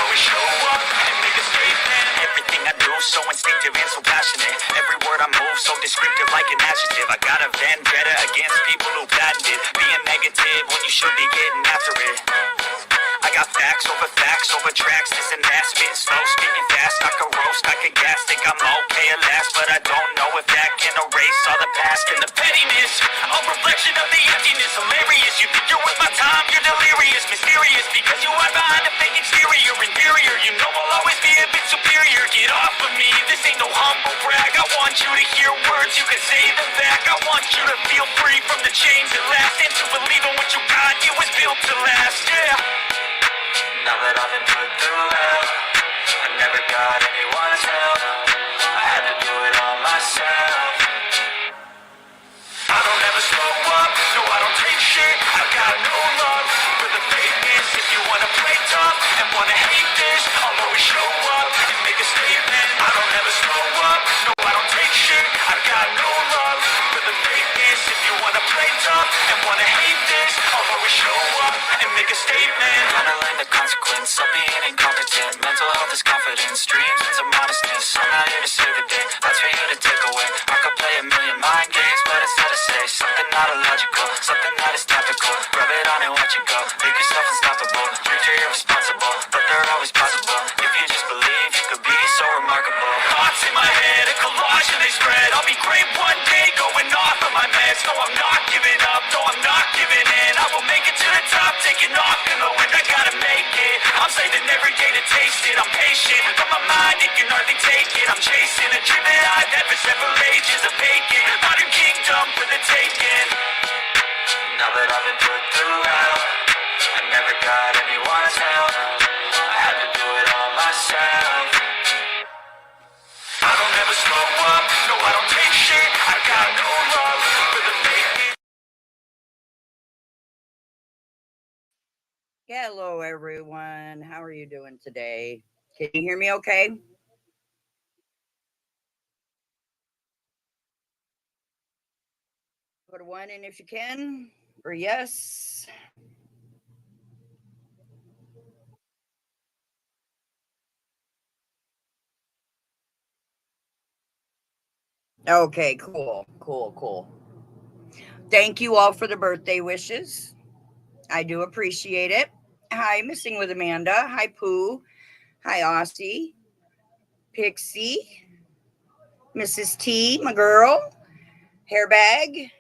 always show up and make a statement. Everything I do so instinctive and so passionate. Every word I move so descriptive like an adjective. I got a vendetta against people who patented being negative when you should be getting after it. I got facts over tracks, this and that, spitting slow, speaking fast, I can roast, I can gas, think I'm okay at last, but I don't know if that can erase all the past and the pettiness, a reflection of the emptiness, hilarious, you think you're worth my time, you're delirious, mysterious, because you are behind a fake exterior, inferior, you know I'll always be a bit superior, get off of me, this ain't no humble brag, I want you to hear words, you can say them back, I want you to feel free from the chains that last, and to believe in what you got, it was built to last, yeah. Now that I've been put through hell, I never got anyone's help. I had to do it all myself. I don't ever slow up, no I don't take shit. I got no love for the fakeness. If you wanna play tough and wanna hate this, I'll always show up and make a statement. I don't ever slow up, no I don't take shit. I got no love for the fakeness. If you wanna play tough and wanna hate this, I'll always show up and make a statement. Gotta learn the consequence of being incompetent. Mental health is confidence, dreams into modestness. I'm not here to save the day, that's for you to take away. I could play a million mind games, but it's not to say something not illogical, something that is tactical. Rub it on and watch it go, make yourself unstoppable. Dreams are irresponsible, but they're always possible. If you just believe, you could be so remarkable. Thoughts in my head, a collage and they spread. I'll be great one day, going off of my meds. No, I'm not giving up, no, I'm not giving in. I will make it to the top, taking off in the wind. I gotta make it, I'm saving every day to taste it. I'm patient, but my mind, it can hardly take it. I'm chasing a dream that I've had for several ages of bacon. Modern kingdom for the taking. Now that I've been put through hell, I never got anyone's help. I had to do it all myself. I don't ever slow up, no I don't take shit. I got no love for the fakeness. Hello, everyone. How are you doing today? Can you hear me okay? Put a one in if you can, or yes. Okay, cool. Thank you all for the birthday wishes. I do appreciate it. Hi, Missing with Amanda. Hi, Pooh. Hi, Aussie. Pixie. Mrs. T, my girl. Hairbag.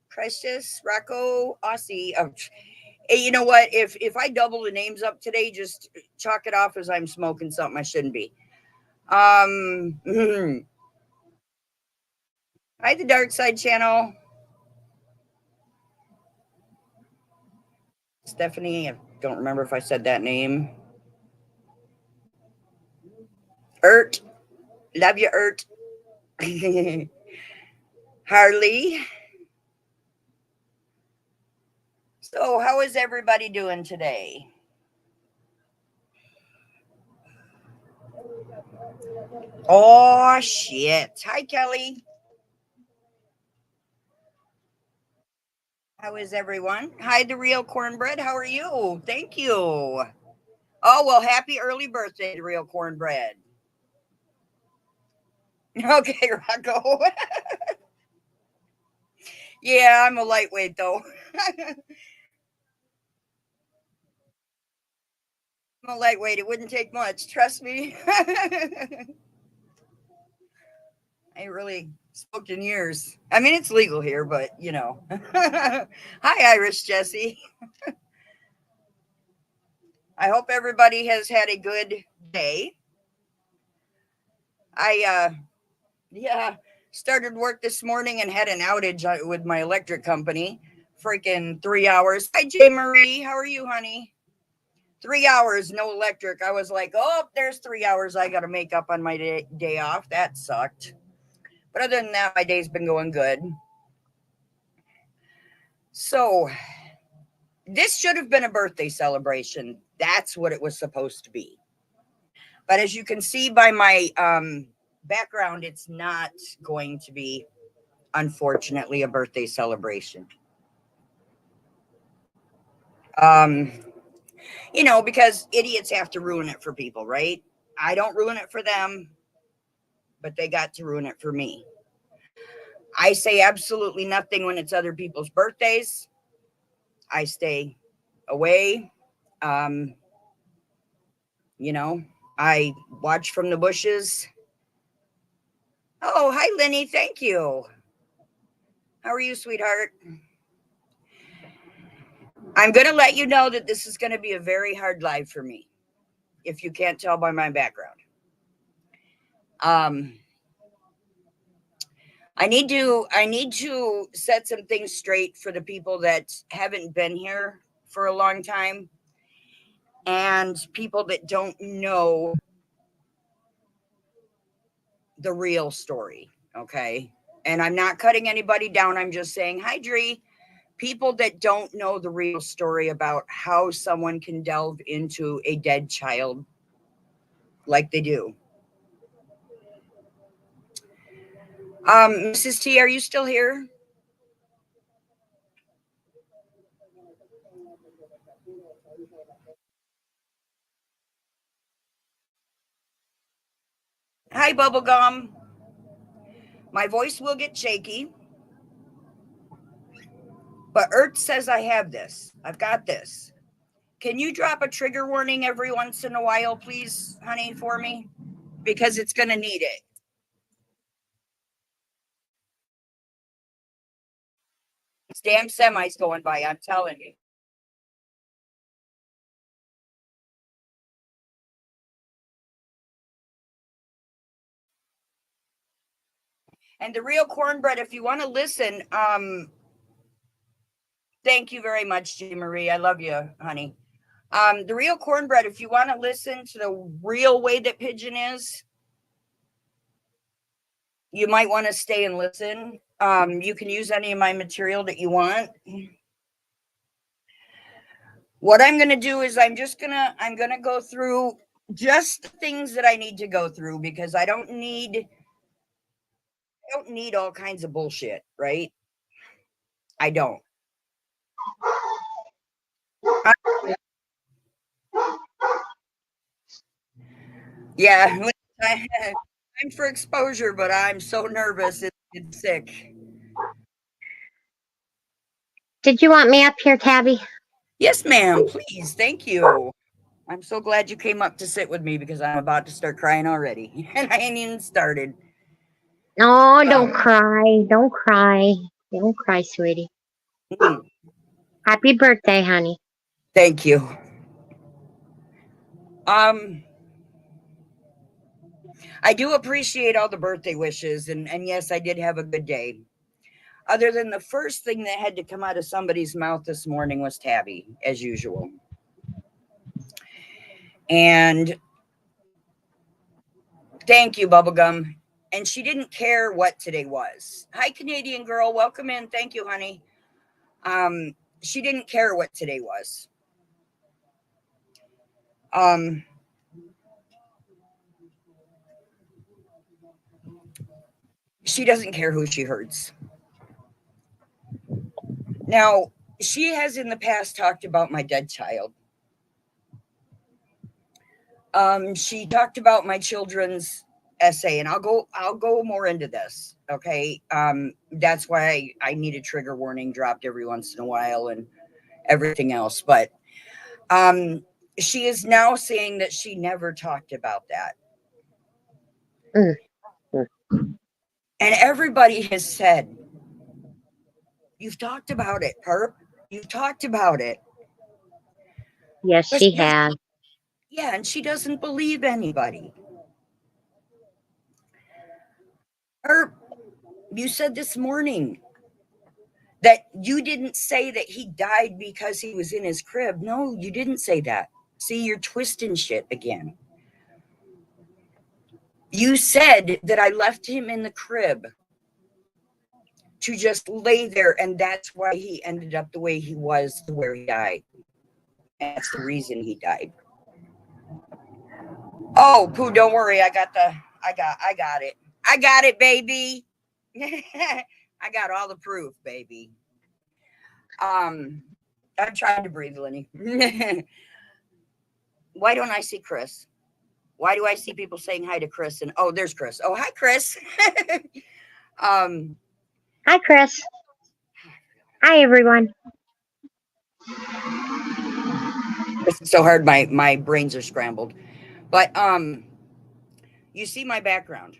Precious. Rocco. Aussie. Oh, hey, you know what? If I double the names up today, just chalk it off as I'm smoking something I shouldn't be. Hi, the Dark Side Channel. Stephanie, I don't remember if I said that name. Ert. Love you, Ert. Harley. So, how is everybody doing today? Oh, shit. Hi, Kelly. How is everyone? Hi, the real cornbread. How are you? Thank you. Oh, well, happy early birthday, the real cornbread. Okay, Rocco. Yeah, I'm a lightweight, though. I'm a lightweight. It wouldn't take much. Trust me. I ain't really smoked in years. I mean, it's legal here, but you know. Hi, Irish Jesse. I hope everybody has had a good day. Yeah, started work this morning and had an outage with my electric company. Freaking 3 hours. Hi, J Marie. How are you, honey? 3 hours, no electric. I was like, oh, there's 3 hours I got to make up on my day off. That sucked. But other than that, my day's been going good. So, this should have been a birthday celebration. That's what it was supposed to be. But as you can see by my background, it's not going to be, unfortunately, a birthday celebration. Um, You know, because idiots have to ruin it for people, right? I don't ruin it for them, but they got to ruin it for me. I say absolutely nothing when it's other people's birthdays. I stay away. Um, you know, I watch from the bushes. Oh, hi, Lenny. Thank you. How are you, sweetheart? I'm going to let you know that this is going to be a very hard live for me, if you can't tell by my background. I need to set some things straight for the people that haven't been here for a long time and people that don't know the real story. Okay. And I'm not cutting anybody down. I'm just saying, hi, Dree. People that don't know the real story about how someone can delve into a dead child like they do. Mrs. T, are you still here? Hi, Bubblegum. My voice will get shaky, but Earth says I have this. I've got this. Can you drop a trigger warning every once in a while, please, honey, for me? Because it's going to need it. It's damn semis going by, I'm telling you. And the real cornbread, if you want to listen, thank you very much, Jean Marie. I love you, honey. The real cornbread, if you want to listen to the real way that Pigeon is, you might want to stay and listen. You can use any of my material that you want. What I'm going to do is I'm going to go through just the things that I need to go through because I don't need all kinds of bullshit, right? I don't. Yeah, I'm for exposure, but I'm so nervous it's sick. Did you want me up here, Tabby? Yes, ma'am, please. Thank you. I'm so glad you came up to sit with me because I'm about to start crying already. And I ain't even started. Oh, don't cry. Don't cry. Don't cry, sweetie. Happy birthday, honey. Thank you. I do appreciate all the birthday wishes, and yes, I did have a good day. Other than the first thing that had to come out of somebody's mouth this morning was Tabby, as usual. And thank you, Bubblegum. And she didn't care what today was. Hi, Canadian girl. Welcome in. Thank you, honey. She didn't care what today was. She doesn't care who she hurts. Now, she has in the past talked about my dead child. She talked about my children's essay, and I'll go more into this. Okay. That's why I need a trigger warning dropped every once in a while and everything else. But she is now saying that she never talked about that. And everybody has said, you've talked about it, Perp. You've talked about it. Yes, she has. Yeah, and she doesn't believe anybody. Perp, you said this morning that you didn't say that he died because he was in his crib. No, you didn't say that. See, you're twisting shit again. You said that I left him in the crib to just lay there, and that's why he ended up the way he was to where he died. That's the reason he died. Oh, Pooh, don't worry. I got it. I got it, baby. I got all the proof, baby. I'm trying to breathe, Lenny. Why don't I see Chris? Why do I see people saying hi to Chris? And oh, there's Chris. Oh, hi, Chris. um, Hi, Chris. Hi, everyone. this is so hard. My brains are scrambled. But you see my background.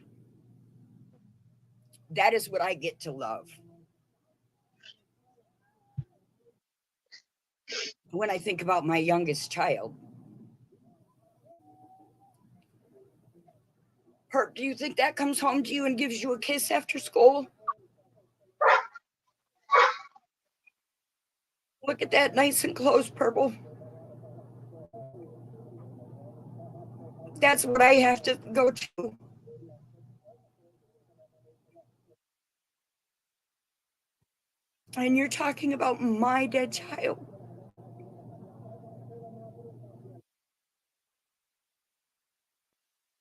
That is what I get to love. When I think about my youngest child. Hurt, do you think that comes home to you and gives you a kiss after school? Look at that, nice and close, Purple. That's what I have to go to. And you're talking about my dead child.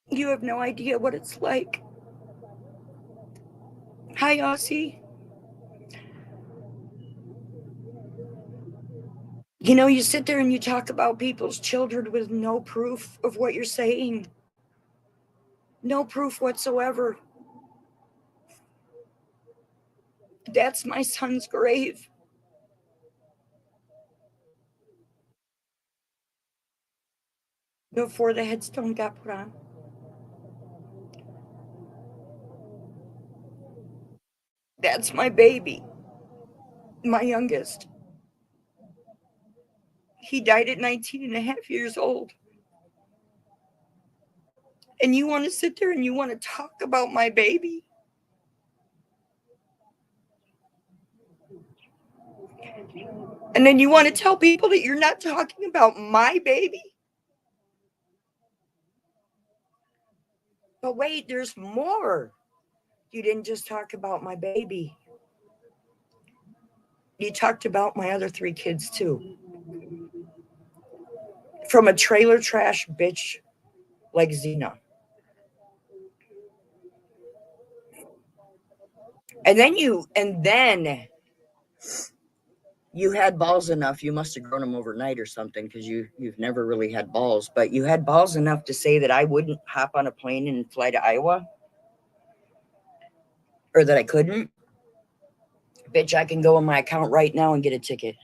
You have no idea what it's like. Hi, Aussie. You know, you sit there and you talk about people's children with no proof of what you're saying. No proof whatsoever. That's my son's grave. Before the headstone got put on. That's my baby. My youngest. He died at 19 and a half years old. And you want to sit there and you want to talk about my baby? And then you want to tell people that you're not talking about my baby? But wait, there's more. You didn't just talk about my baby. You talked about my other 3 kids too. From a trailer trash bitch like Xena. And then you had balls enough. You must have grown them overnight or something, because you've never really had balls. But you had balls enough to say that I wouldn't hop on a plane and fly to Iowa, or that I couldn't. Bitch, I can go on my account right now and get a ticket.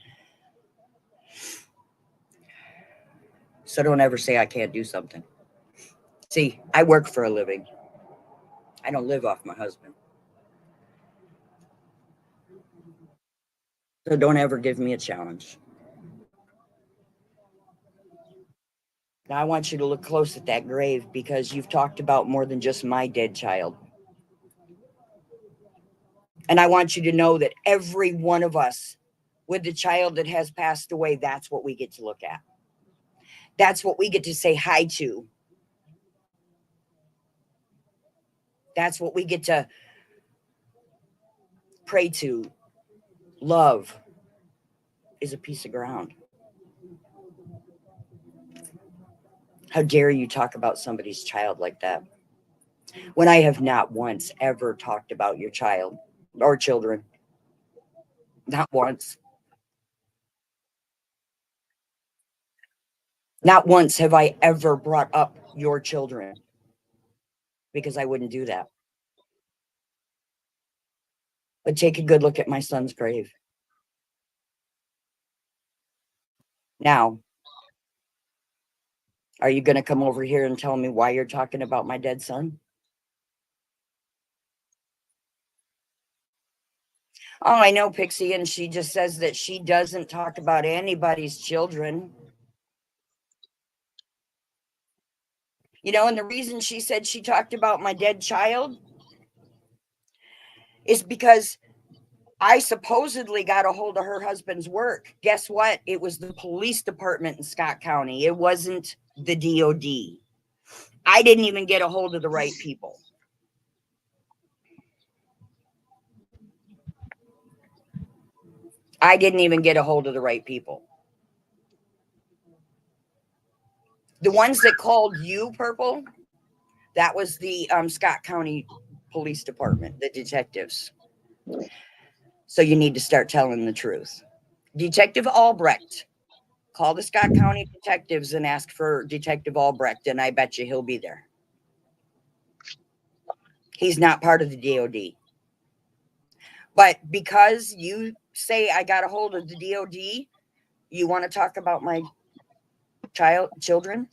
So don't ever say I can't do something. See, I work for a living. I don't live off my husband. So don't ever give me a challenge. Now I want you to look close at that grave, because you've talked about more than just my dead child. And I want you to know that every one of us with the child that has passed away, that's what we get to look at. That's what we get to say hi to. That's what we get to pray to. Love is a piece of ground. How dare you talk about somebody's child like that, when I have not once ever talked about your child or children. Not once. Not once have I ever brought up your children, because I wouldn't do that. But take a good look at my son's grave. Now, are you going to come over here and tell me why you're talking about my dead son? Oh, I know, Pixie, and she just says that she doesn't talk about anybody's children. You know, and the reason she said she talked about my dead child is because I supposedly got a hold of her husband's work. Guess what? It was the police department in Scott County. It wasn't the DOD. I didn't even get a hold of the right people. I didn't even get a hold of the right people. The ones that called you, Purple, that was the Scott County Police Department, the detectives. So you need to start telling the truth. Detective Albrecht Call the Scott County detectives and ask for Detective Albrecht, and I bet you he'll be there. He's not part of the DOD. But because you say I got a hold of the DOD, you want to talk about my children?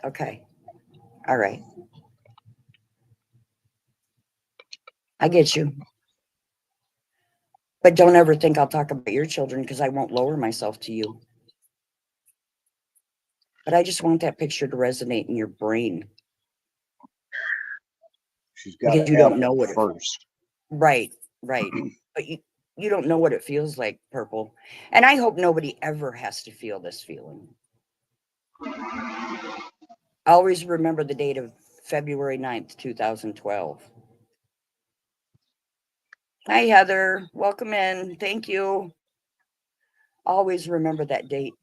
Okay. All right. I get you. But don't ever think I'll talk about your children, because I won't lower myself to you. But I just want that picture to resonate in your brain. She's got Because to you have don't know it what it, first. right. But you don't know what it feels like, Purple. And I hope nobody ever has to feel this feeling. Always remember the date of February 9th, 2012. Hi, Heather. Welcome in. Thank you. Always remember that date,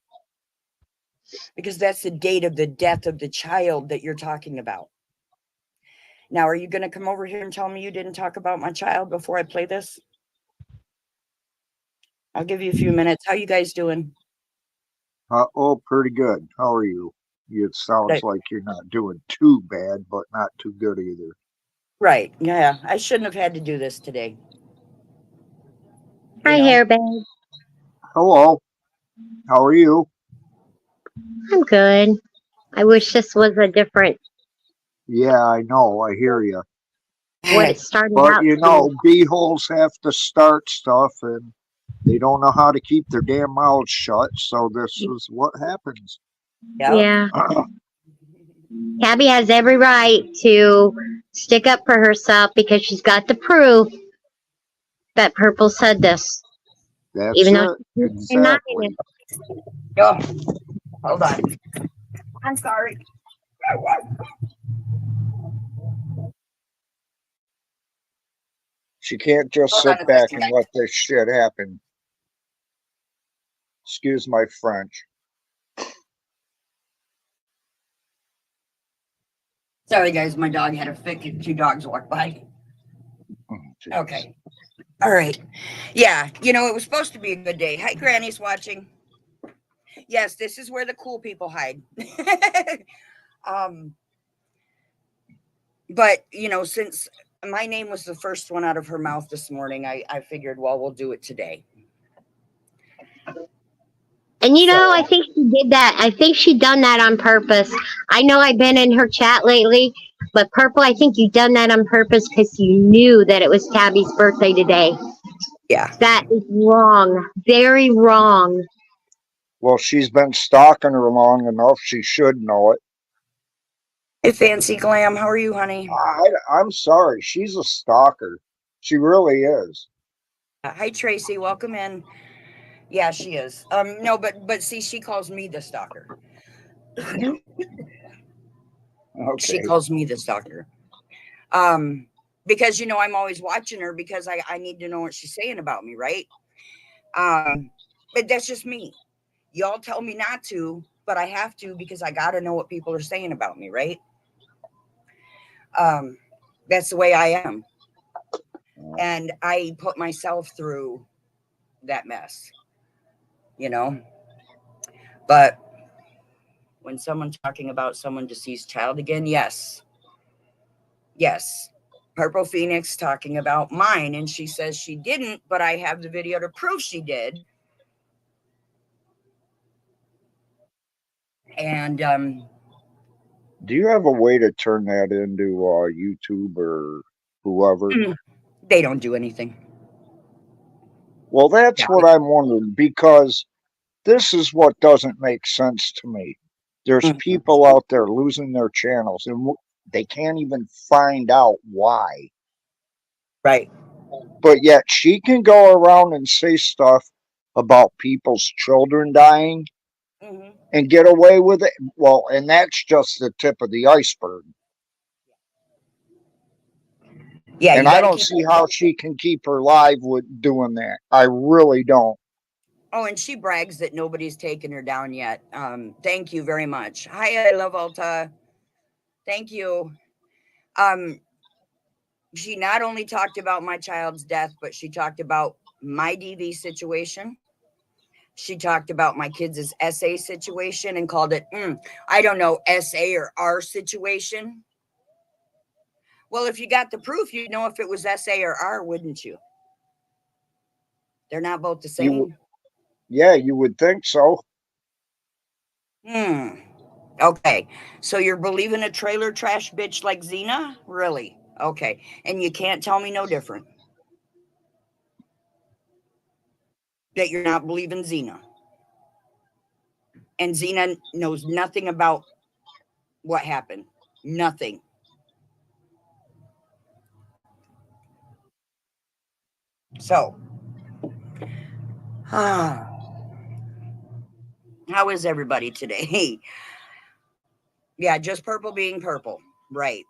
because that's the date of the death of the child that you're talking about. Now, are you going to come over here and tell me you didn't talk about my child before I play this? I'll give you a few minutes. How you guys doing? Oh, pretty good. How are you? It sounds like you're not doing too bad, but not too good either. Right. Yeah. I shouldn't have had to do this today. Hi, Hairbag. Hello. How are you? I'm good. I wish this was a different Yeah, I know. I hear you. what it started But out you to know, b-holes have to start stuff, and they don't know how to keep their damn mouths shut. So this is what happens. be. Yeah. Tabby has every right to stick up for herself because she's got the proof that Purple said this. That's Even though it. she's denying Exactly. it. Oh, hold on. I'm sorry. She can't just Hold on sit a back second. and let this shit happen. Excuse my French. Sorry, guys. My dog had a fit and 2 dogs walked by. Oh, geez. Okay. All right. Yeah. You know, it was supposed to be a good day. Hi, Granny's watching. Yes, this is where the cool people hide. But, you know, since my name was the first one out of her mouth this morning, I figured, well, we'll do it today. And you know, I think she did that. I think she done that on purpose. I know I've been in her chat lately, but Purple, I think you done that on purpose because you knew that it was Tabby's birthday today. Yeah. That is wrong. Very wrong. Well, she's been stalking her long enough. She should know it. Hey, Fancy Glam. How are you, honey? I'm sorry. She's a stalker. She really is. Hi, Tracy. Welcome in. Yeah, she is. No, but see, she calls me the stalker. Okay. She calls me the stalker. Because, you know, I'm always watching her because I need to know what she's saying about me, right? But that's just me. Y'all tell me not to, but I have to because I got to know what people are saying about me, right? That's the way I am. And I put myself through that mess, you know? But when someone's talking about someone deceased child again, yes. Yes. Purple Phoenix talking about mine, and she says she didn't, but I have the video to prove she did. And do you have a way to turn that into YouTube or whoever? They don't do anything. Well, that's what I'm wondering, because this is what doesn't make sense to me. There's people out there losing their channels, and they can't even find out why. Right. But yet she can go around and say stuff about people's children dying and get away with it. Well, and that's just the tip of the iceberg. Yeah, and I don't see how she can keep her live with doing that. I really don't. Oh, and she brags that nobody's taken her down yet. Thank you very much. Hi, I love Alta. Thank you. She not only talked about my child's death, but she talked about my DV situation. she talked about my kids' SA situation and called it, I don't know, SA or R situation. Well, if you got the proof, you'd know if it was SA or R, wouldn't you? They're not both the same. Yeah, you would think so. Okay. So you're believing a trailer trash bitch like Xena? Really? Okay. And you can't tell me no different. That you're not believing Xena. And Xena knows nothing about what happened. Nothing. So, how is everybody today? Yeah, just purple being purple. Right.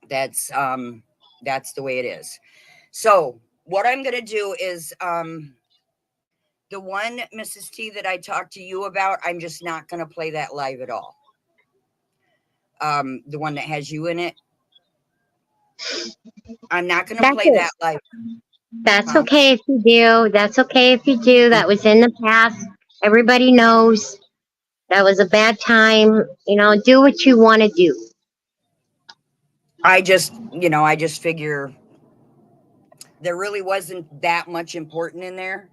That's the way it is. So, what I'm going to do is the one Mrs. T that I talked to you about, I'm just not going to play that live at all. The one that has you in it. I'm not going to play that live. That's okay if you do. That's okay if you do. That was in the past. Everybody knows that was a bad time. You know, do what you want to do. I just figure there really wasn't that much important in there.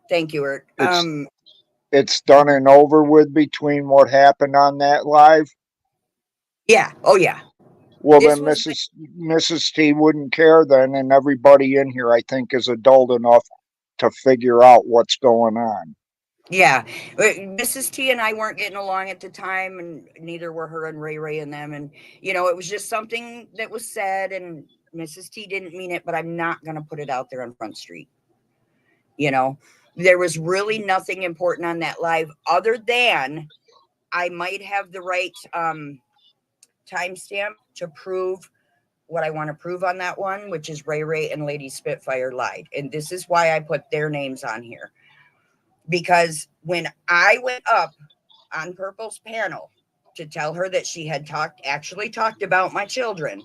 Thank you, Ert. It's done and over with between what happened on that live. Yeah. Oh, yeah. Well, then Mrs. T wouldn't care then, and everybody in here, I think, is adult enough to figure out what's going on. Yeah. Mrs. T and I weren't getting along at the time, and neither were her and Ray Ray and them. And, it was just something that was said, and Mrs. T didn't mean it, but I'm not going to put it out there on Front Street. There was really nothing important on that live other than I might have the right timestamp to prove what I want to prove on that one, which is Ray Ray and Lady Spitfire lied. And this is why I put their names on here. Because when I went up on Purple's panel to tell her that she had actually talked about my children,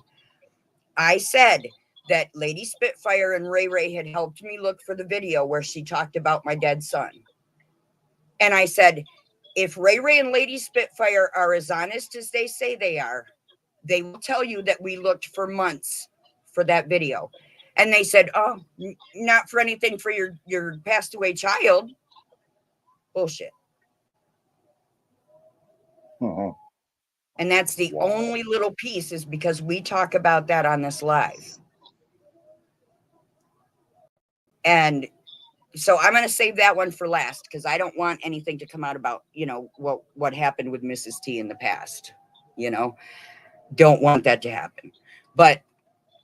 I said that Lady Spitfire and Ray Ray had helped me look for the video where she talked about my dead son. And I said, if Ray Ray and Lady Spitfire are as honest as they say they are, they will tell you that we looked for months for that video. And they said, oh, not for anything for your passed away child. Bullshit. Uh-huh. And that's the only little piece, is because we talk about that on this live. And so I'm going to save that one for last, because I don't want anything to come out about, what happened with Mrs. T in the past. Don't want that to happen. But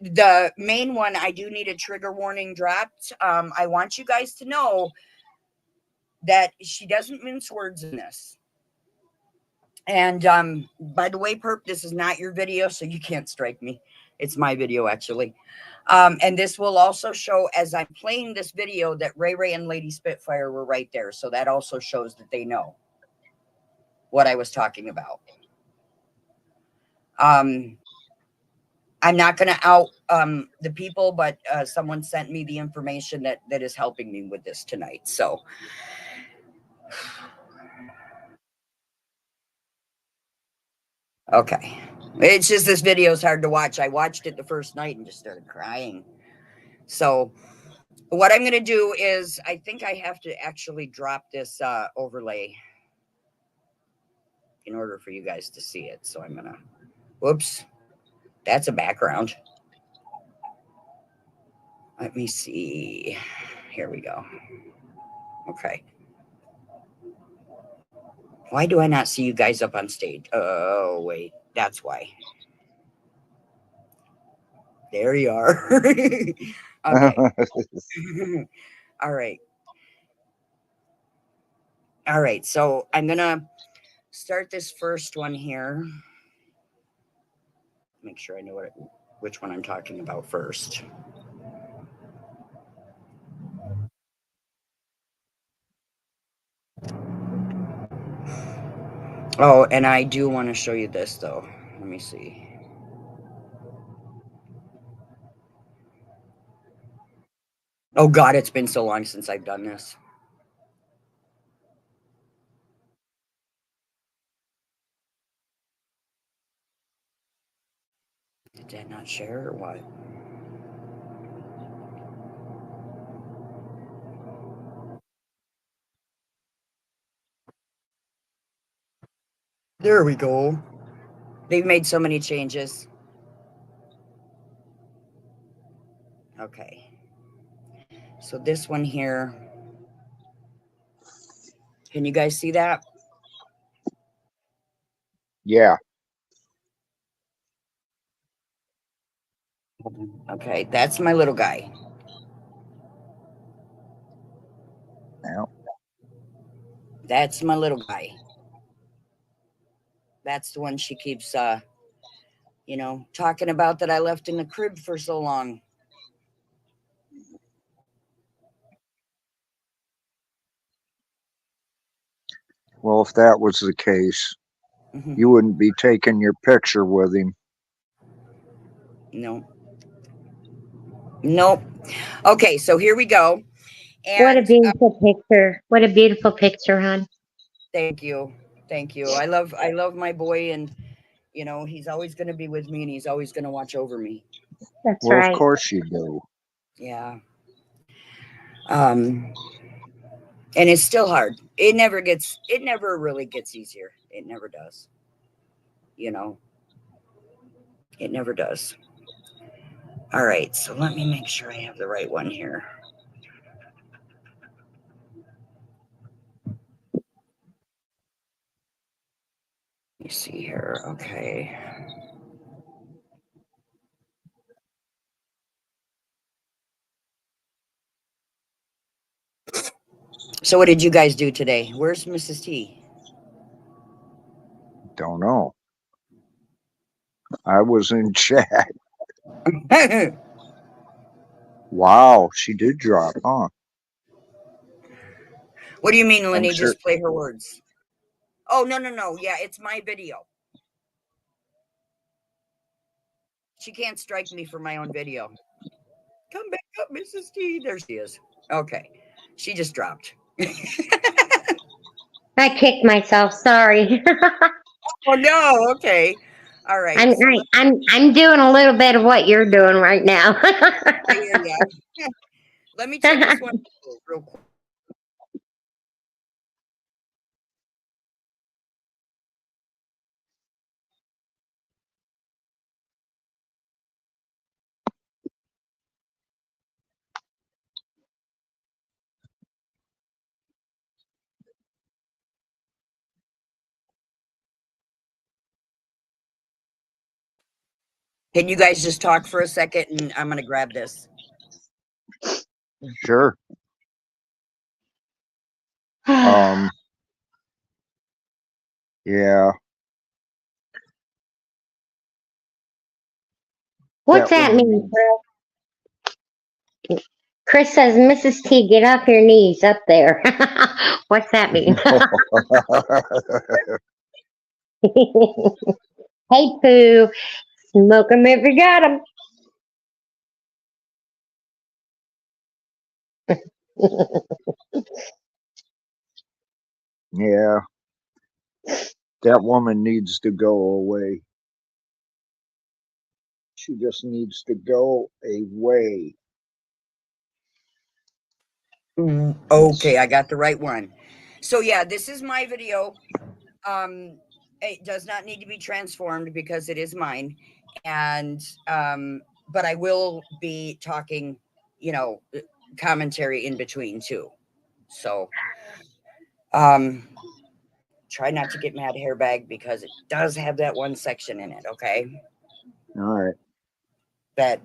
the main one, I do need a trigger warning dropped. I want you guys to know that she doesn't mince words in this. And by the way, Perp, this is not your video, so you can't strike me. It's my video, actually. And this will also show, as I'm playing this video, that Ray Ray and Lady Spitfire were right there. So that also shows that they know what I was talking about. I'm not going to out the people, but someone sent me the information that is helping me with this tonight. So okay. It's just this video is hard to watch. I watched it the first night and just started crying. So what I'm going to do is, I think I have to actually drop this overlay in order for you guys to see it. So I'm going to, whoops, that's a background. Let me see. Here we go. Okay. Why do I not see you guys up on stage? Oh, wait. That's why. There you are. Okay. All right. All right. So I'm going to start this first one here. Make sure I know which one I'm talking about first. Oh, and I do want to show you this, though. Let me see. Oh God, it's been so long since I've done this. Did that not share or what? There we go. They've made so many changes. Okay. So this one here, can you guys see that? Yeah. Okay, that's my little guy. Yeah. That's my little guy. That's the one she keeps talking about that I left in the crib for so long. Well, if that was the case, Mhm. you wouldn't be taking your picture with him. No. Nope. Okay, so here we go. What a And beautiful picture. What a beautiful picture, hon. thank you. Thank you. I love my boy, and he's always going to be with me, and he's always going to watch over me. That's Well, of right. course you do. Yeah. Um and it's still hard. It never really gets easier. It never does. You know. It never does. All right, so let me make sure I have the right one here. Let me see here. Okay. So what did you guys do today? Where's Mrs. T? Don't know. I was in chat. Wow, she did drop, huh? What do you mean, I'm Lenny? sure. Just play her words. Oh, no, no, no. Yeah, it's my video. She can't strike me for my own video. Come back up, Mrs. T. There she is. Okay. She just dropped. I kicked myself. Sorry. Oh no. Okay. All right. I'm So I, I'm doing a little bit of what you're doing right now. I hear ya. Let me check this one real quick. Can you guys just talk for a second, and I'm gonna grab this. Sure. Um. Yeah. What's that woman mean, Chris? Chris says, Mrs. T, get off your knees up there. What's that mean? Hey, Pooh, smoke 'em if you got 'em. Yeah. That woman needs to go away. She just needs to go away. Okay, I got the right one. So yeah, this is my video. It does not need to be transformed because it is mine, and but I will be talking, commentary in between too. So try not to get mad, hairbag, because it does have that one section in it. Okay, All right. that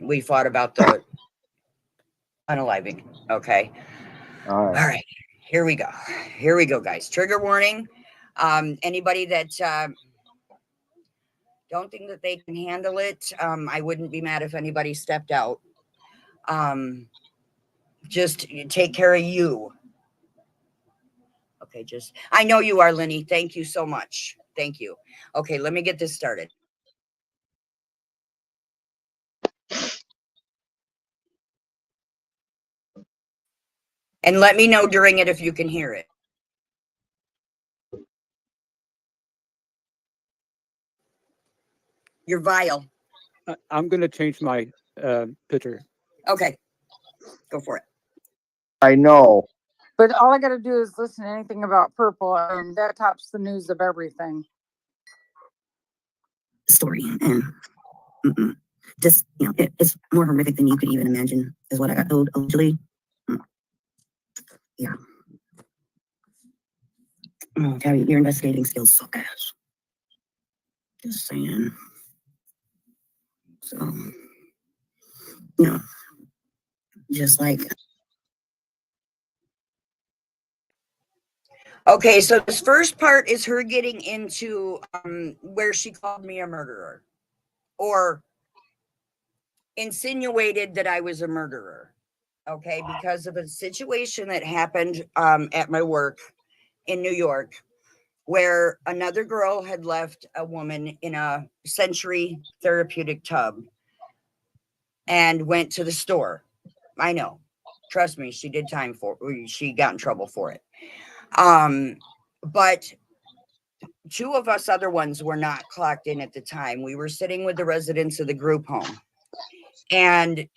we fought about the unaliving. Okay. All right. All right, here we go. Here we go, guys. Trigger warning. Anybody that don't think that they can handle it, I wouldn't be mad if anybody stepped out. Just take care of you. Okay, I know you are, Lenny. Thank you so much. Thank you. Okay, let me get this started. And let me know during it if you can hear it. You're vile. I'm going to change my picture. Okay, go for it. I know. But all I got to do is listen to anything about purple, and that tops the news of everything. Story and just it's more horrific than you could even imagine is what I got told allegedly. Yeah. Tabby, your investigating skills suck ass. Just saying. So just like Okay, so this first part is her getting into where she called me a murderer or insinuated that I was a murderer. Okay, because of a situation that happened at my work in New York where another girl had left a woman in a Century therapeutic tub and went to the store. I know. Trust me, she did time for it. She got in trouble for it. But two of us other ones were not clocked in at the time. We were sitting with the residents of the group home. And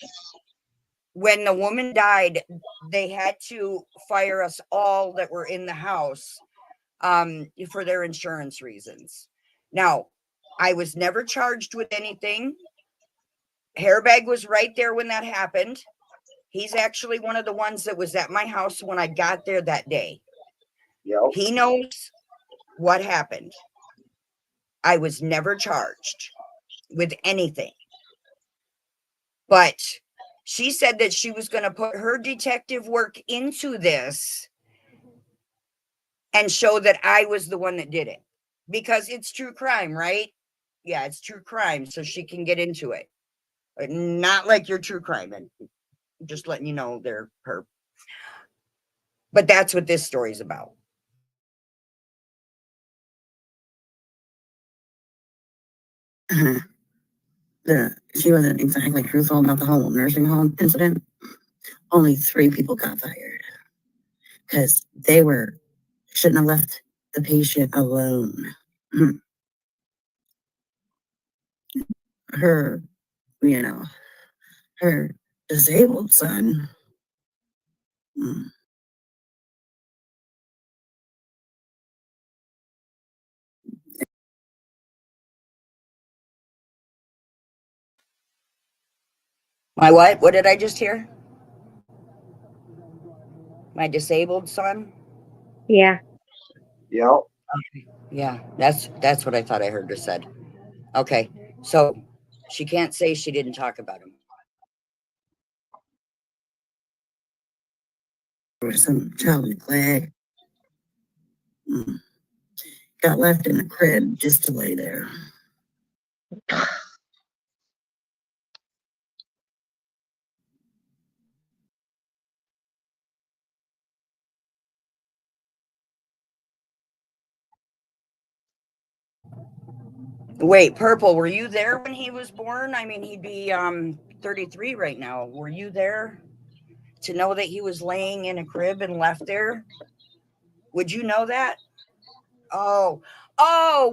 when the woman died, they had to fire us all that were in the house for their insurance reasons. Now, I was never charged with anything. Hairbag was right there when that happened. He's actually one of the ones that was at my house when I got there that day. Yep. He knows what happened. I was never charged with anything. But she said that she was going to put her detective work into this and show that I was the one that did it. Because it's true crime, right? Yeah, it's true crime, so she can get into it. But not like your true crime. And just letting you know they're her. But that's what this story's about. she wasn't exactly truthful about the whole nursing home incident. Only 3 people got fired because they shouldn't have left the patient alone. Her, her disabled son. My what? What did I just hear? My disabled son? Yeah. Yep. Yeah, that's what I thought I heard her said. Okay, so she can't say she didn't talk about him. There was some child neglect. Got left in the crib just to lay there. Wait, Purple, were you there when he was born? I mean, he'd be 33 right now. Were you there to know that he was laying in a crib and left there? Would you know that? Oh,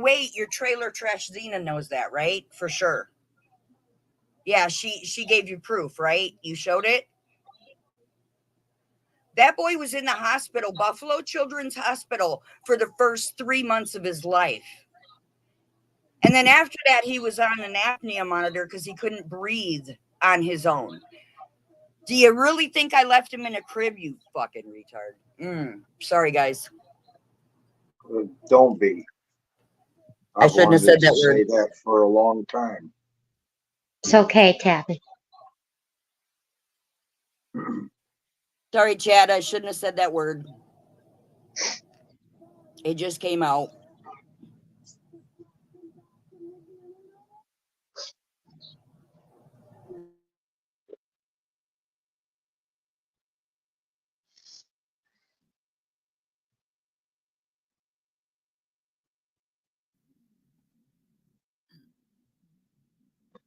wait, your trailer trash Xena knows that, right? For sure. Yeah, she gave you proof, right? You showed it. That boy was in the hospital, Buffalo Children's Hospital, for the first 3 months of his life. And then after that, he was on an apnea monitor because he couldn't breathe on his own. Do you really think I left him in a crib, you fucking retard? Sorry, guys. Don't be. I shouldn't have said wanted to that say word. that for a long time. It's okay, Tabby. Sorry, Chad. I shouldn't have said that word. It just came out.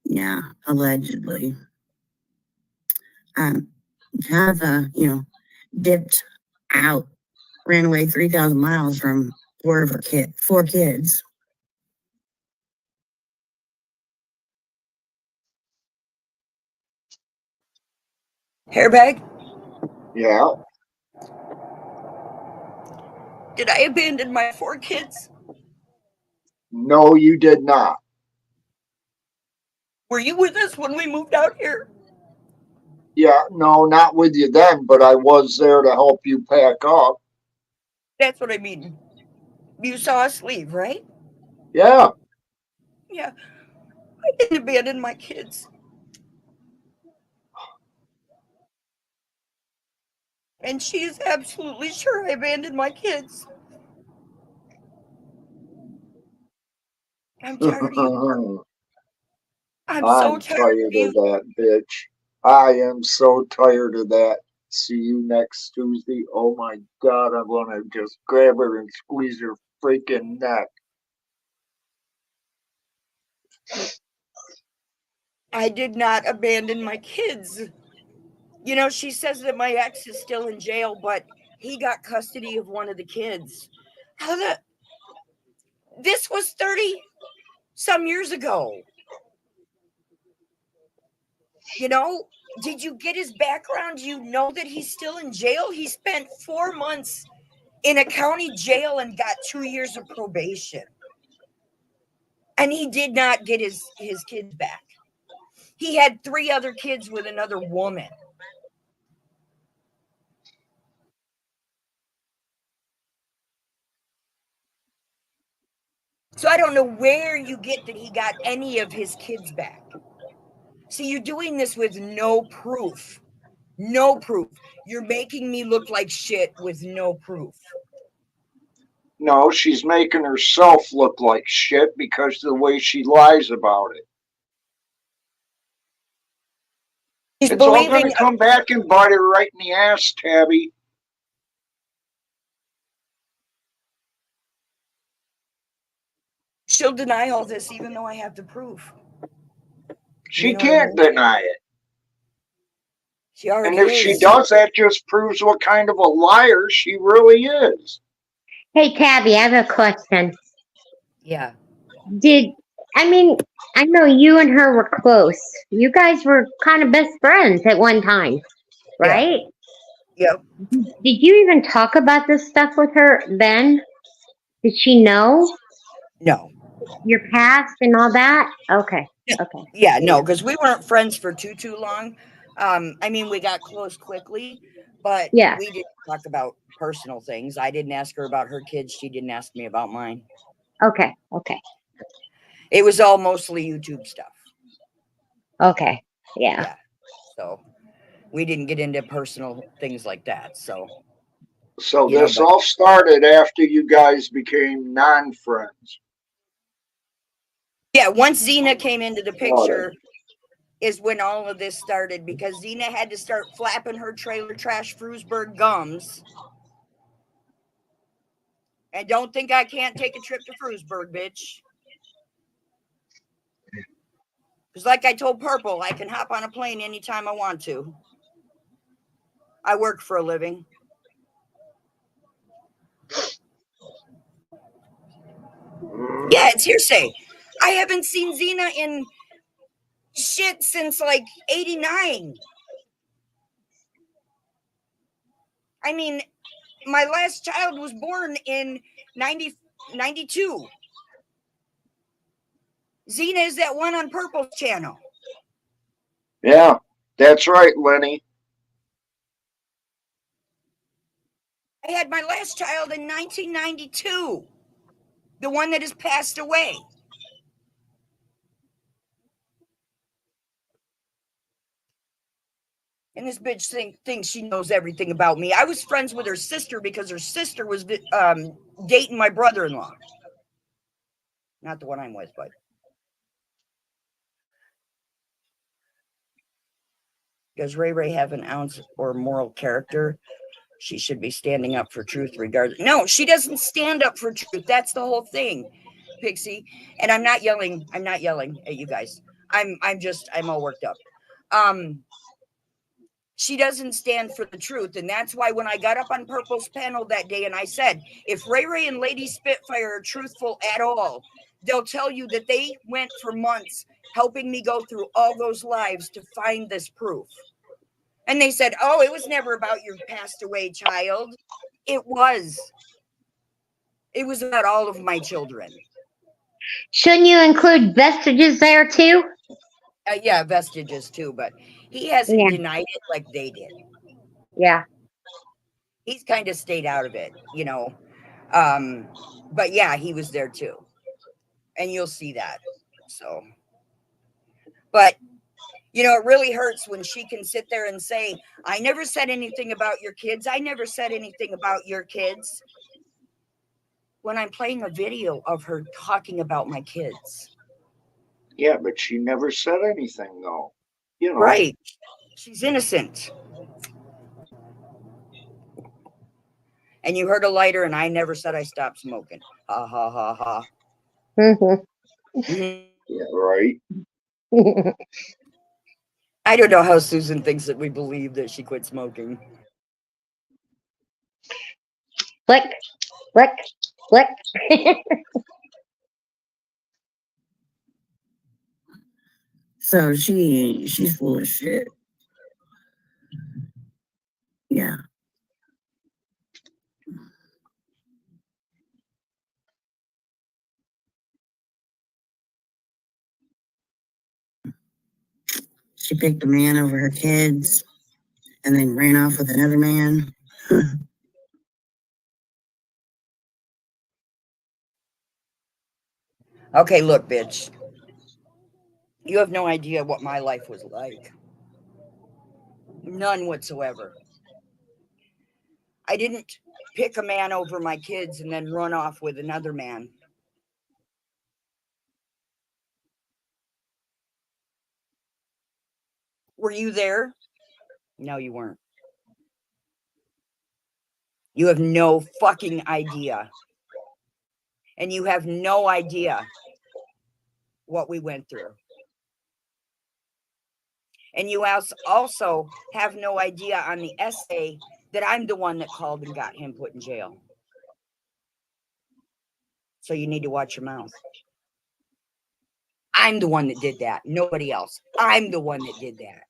Yeah, allegedly. Kind of, dipped out, ran away 3,000 miles from four kids. Hairbag, Yeah. did I abandon my 4 kids? No, you did not. Were you with us when we moved out here? Yeah, no, not with you then, but I was there to help you pack up. That's what I mean. You saw us leave, right? Yeah. Yeah. I didn't abandon my kids. And she is absolutely sure I abandoned my kids. I'm tired of you. I'm so I'm tired tired of you. of that, bitch. I am so tired of that. See you next Tuesday. Oh my God, I want to just grab her and squeeze her freaking neck. I did not abandon my kids. You know, she says that my ex is still in jail, but he got custody of one of the kids. How the. This was 30 some years ago. You know, did you get his background? Do you know that he's still in jail? He spent 4 months in a county jail and got 2 years of probation. And he did not get his kids back. He had 3 other kids with another woman. So I don't know where you get that he got any of his kids back. See, you're doing this with no proof. No proof. You're making me look like shit with no proof. No, she's making herself look like shit because of the way she lies about it. He's It's all going believing. to come back and bite her right in the ass, Tabby. She'll deny all this even though I have the proof. She You know what I can't mean? deny it. She already And if is. she does, that just proves what kind of a liar she really is. Hey, Tabby, I have a question. Yeah. I know you and her were close. You guys were kind of best friends at one time, right? Yep. Did you even talk about this stuff with her then? Did she know No. your past and all that? Okay. Okay. Yeah, no, because we weren't friends for too long. I mean, we got close quickly, but Yeah. we didn't talk about personal things. I didn't ask her about her kids. She didn't ask me about mine. Okay. Okay. It was all mostly YouTube stuff. Okay. Yeah. Yeah. So we didn't get into personal things like that. So So You know, this but- all started after you guys became non-friends. yeah, once Xena came into the picture is when all of this started, because Xena had to start flapping her trailer trash Frewsburg gums. And don't think I can't take a trip to Frewsburg, bitch. Because like I told Purple, I can hop on a plane anytime I want to. I work for a living. Yeah, it's hearsay. I haven't seen Xena in shit since like 89. I mean, my last child was born in 92. Xena is that one on Purple's channel. Yeah, that's right, Lenny. I had my last child in 1992. The one that has passed away. And this bitch thinks she knows everything about me. I was friends with her sister because her sister was dating my brother-in-law. Not the one I'm with, but. Does Ray Ray have an ounce or moral character? She should be standing up for truth regardless. No, she doesn't stand up for truth. That's the whole thing, Pixie. And I'm not yelling. I'm not yelling at you guys. I'm all worked up. She doesn't stand for the truth. And that's why when I got up on Purple's panel that day and I said, if Ray Ray and Lady Spitfire are truthful at all, they'll tell you that they went for months helping me go through all those lives to find this proof. And they said, oh, it was never about your passed away child. It was. It was about all of my children. Shouldn't you include vestiges there too? Yeah, vestiges too, but he hasn't Yeah. denied it like they did. Yeah. He's kind of stayed out of it, you know. But yeah, he was there too. And you'll see that. So, but you know, it really hurts when she can sit there and say, I never said anything about your kids. I never said anything about your kids. When I'm playing a video of her talking about my kids. Yeah, but she never said anything though. You know. Right. She's innocent. And you heard a lighter, and I never said I stopped smoking. Ha ha ha ha. Mm-hmm. Yeah, right. I don't know how Susan thinks that we believe that she quit smoking. Flick, flick, flick. So she's full of shit. Yeah. She picked a man over her kids and then ran off with another man. Okay, look, bitch. You have no idea what my life was like. None whatsoever. I didn't pick a man over my kids and then run off with another man. Were you there? No, you weren't. You have no fucking idea. And you have no idea what we went through. And you also have no idea on the essay that I'm the one that called and got him put in jail. So you need to watch your mouth. I'm the one that did that. Nobody else. I'm the one that did that.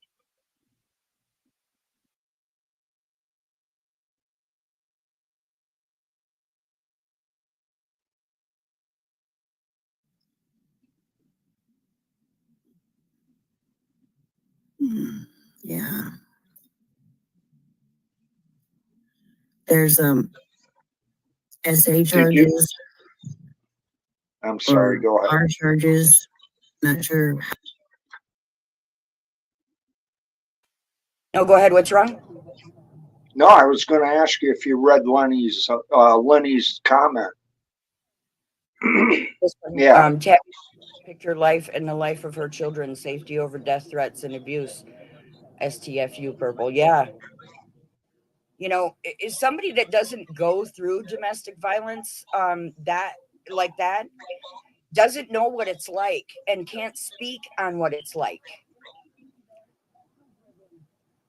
Yeah. There's SA charges. I'm sorry, go ahead. R charges. Not sure. No, go ahead. What's wrong? No, I was going to ask you if you read Lenny's comment. Yeah. Tabby picked her life and the life of her children, safety over death threats and abuse. STFU Purple. Yeah. You know, is somebody that doesn't go through domestic violence that doesn't know what it's like and can't speak on what it's like.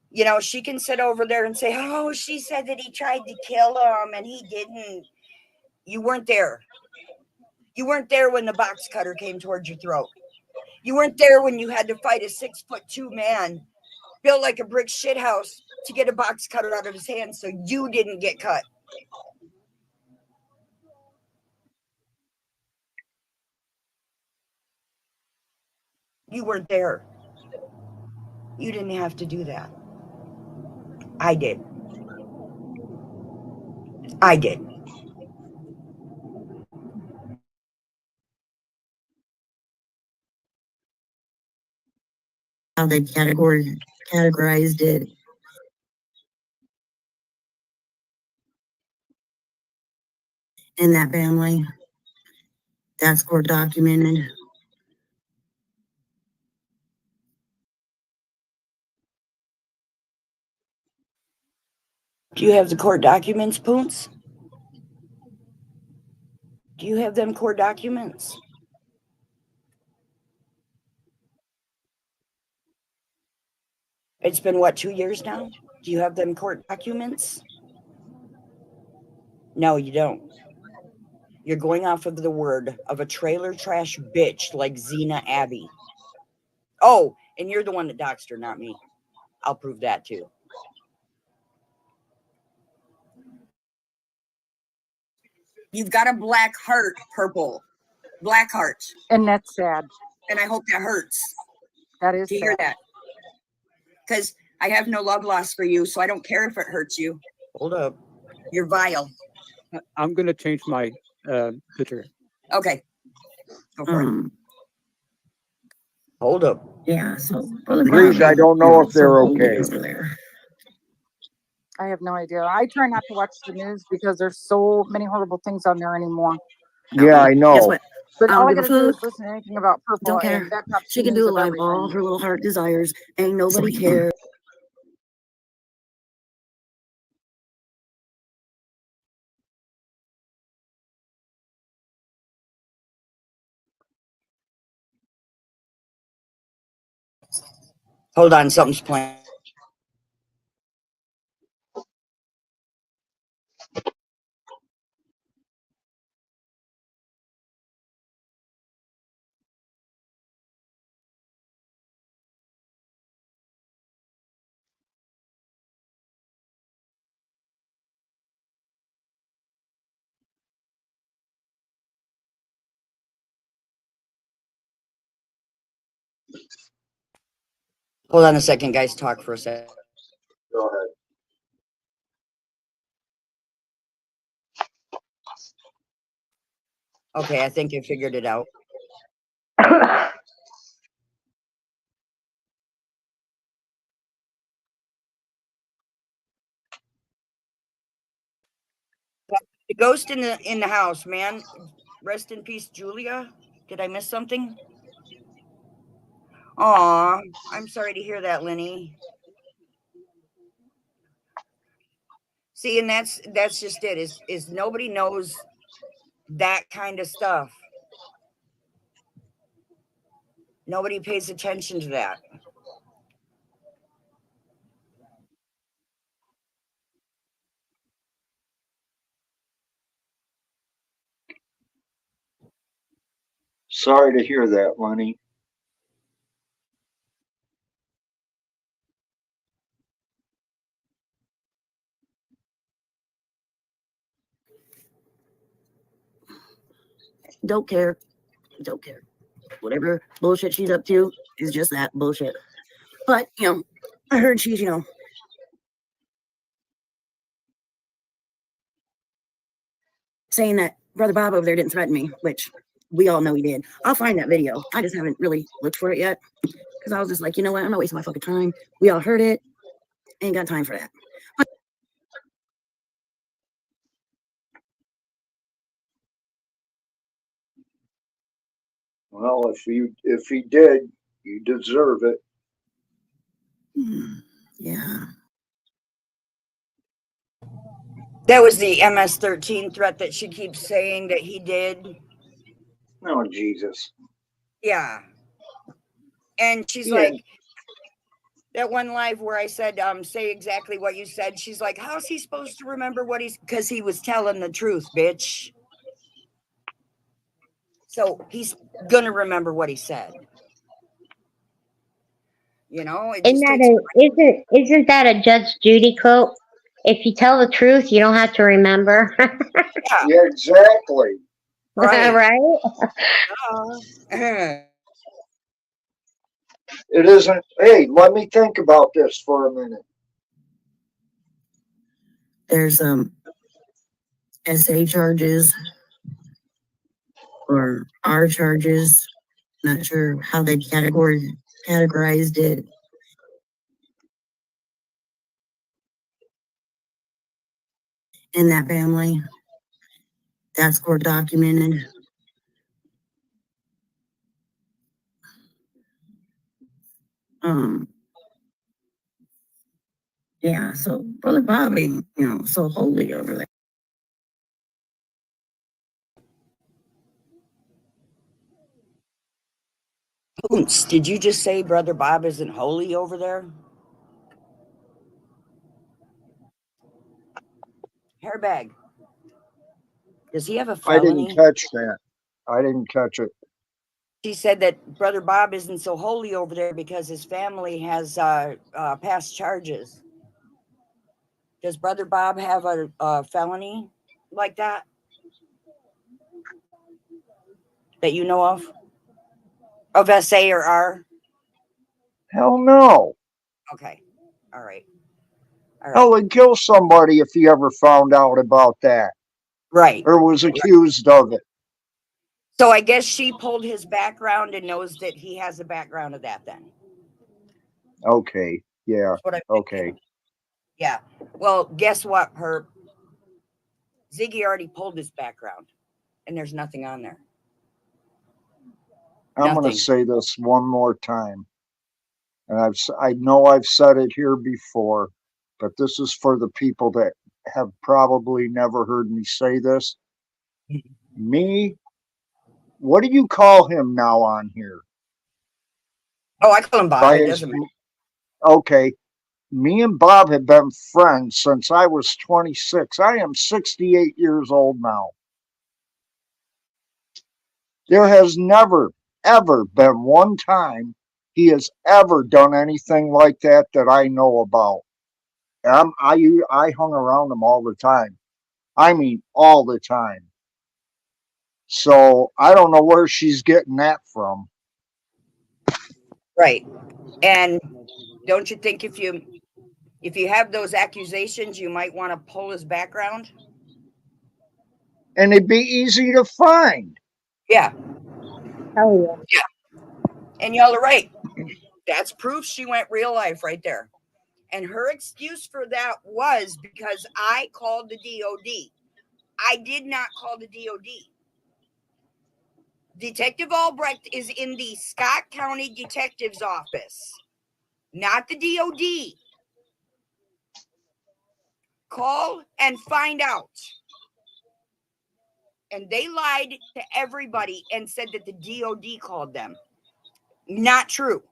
You know, she can sit over there and say, oh, she said that he tried to kill him and he didn't. You weren't there. You weren't there when the box cutter came towards your throat. You weren't there when you had to fight a 6'2" man built like a brick shithouse to get a box cutter out of his hand so you didn't get cut. You weren't there. You didn't have to do that. I did. I did. How they categorized it. In that family. That's court documented. Do you have the court documents, Poons? Do you have them court documents? It's been what, 2 years now? Do you have them court documents? No, you don't. You're going off of the word of a trailer trash bitch like Xena Abbey. Oh, and you're the one that doxed her, not me. I'll prove that too. You've got a black heart, Purple. Black heart. And that's sad. And I hope that hurts That is to hear sad. that. Because I have no love lost for you, so I don't care if it hurts you. Hold up. You're vile. I'm gonna change my picture. Okay. Go for it. Um, Hold up. yeah, so Brother Breeze, I Bobby, don't know if so they're Holy okay. over there. I have no idea. I try not to watch the news because there's so many horrible things on there anymore. Yeah, I Guess know. what? But I all don't I give a gotta do is fuck. listen to anything about Purple, Don't care. and that tops She the can news do of alive all everything. her little heart desires. Ain't nobody care. Hold on, something's playing. Hold on a second, guys. Talk for a second. Go ahead. Okay, I think you figured it out. The ghost in the house, man. Rest in peace, Julia. Did I miss something? Aw, I'm sorry to hear that, Lenny. See, and that's just it. Is nobody knows that kind of stuff. Nobody pays attention to that. Sorry to hear that, Lenny. Don't care. Don't care. Whatever bullshit she's up to is just that bullshit. But, I heard she's, saying that Brother Bob over there didn't threaten me, which we all know he did. I'll find that video. I just haven't really looked for it yet. Because I was just like, you know what? I'm not wasting my fucking time. We all heard it. Ain't got time for that. Well, if he did, you deserve it. Yeah. That was the MS-13 threat that she keeps saying that he did. Oh, Jesus. Yeah. And she's Yeah. like, that one live where I said, say exactly what you said. She's like, how's he supposed to remember what because he was telling the truth, bitch. So he's gonna remember what he said. It Isn't just takes isn't that a Judge Judy quote? If you tell the truth, you don't have to remember. Yeah, exactly. right. Right? It isn't. Hey, let me think about this for a minute. There's SA charges or R charges. Not sure how they categorized it. In that family. That's court documented. Yeah, so Brother Bobby, so holy over there. Did you just say Brother Bob isn't holy over there? Hairbag. Does he have a I felony? didn't catch that. I didn't catch it. She said that Brother Bob isn't so holy over there because his family has past charges. Does Brother Bob have a felony like that you know of? Of SA or R? Hell no. Okay. All right. All right. Hell, would kill somebody if he ever found out about that Right. or was accused of it. So I guess she pulled his background and knows that he has a background of that then. Okay. Yeah. That's what I'm Okay. thinking. Yeah. Well, guess what, Herb? Ziggy already pulled his background and there's nothing on there. I'm going Nothing. to say this one more time. And I know I've said it here before, but this is for the people that have probably never heard me say this. Me, what do you call him now on here? Oh, I call him Bob. By It his, doesn't matter. okay. Me and Bob have been friends since I was 26. I am 68 years old now. There has never, ever been one time he has ever done anything like that that I know about. I hung around him all the time. I mean, all the time. So I don't know where she's getting that from. Right. And don't you think if you have those accusations, you might want to pull his background? And it'd be easy to find. Yeah. Oh yeah. And y'all are right. That's proof she went real life right there. And her excuse for that was because I called the DOD. I did not call the DOD. Detective Albrecht is in the Scott County Detective's Office, not the DOD. Call and find out. And they lied to everybody and said that the DOD called them. Not true.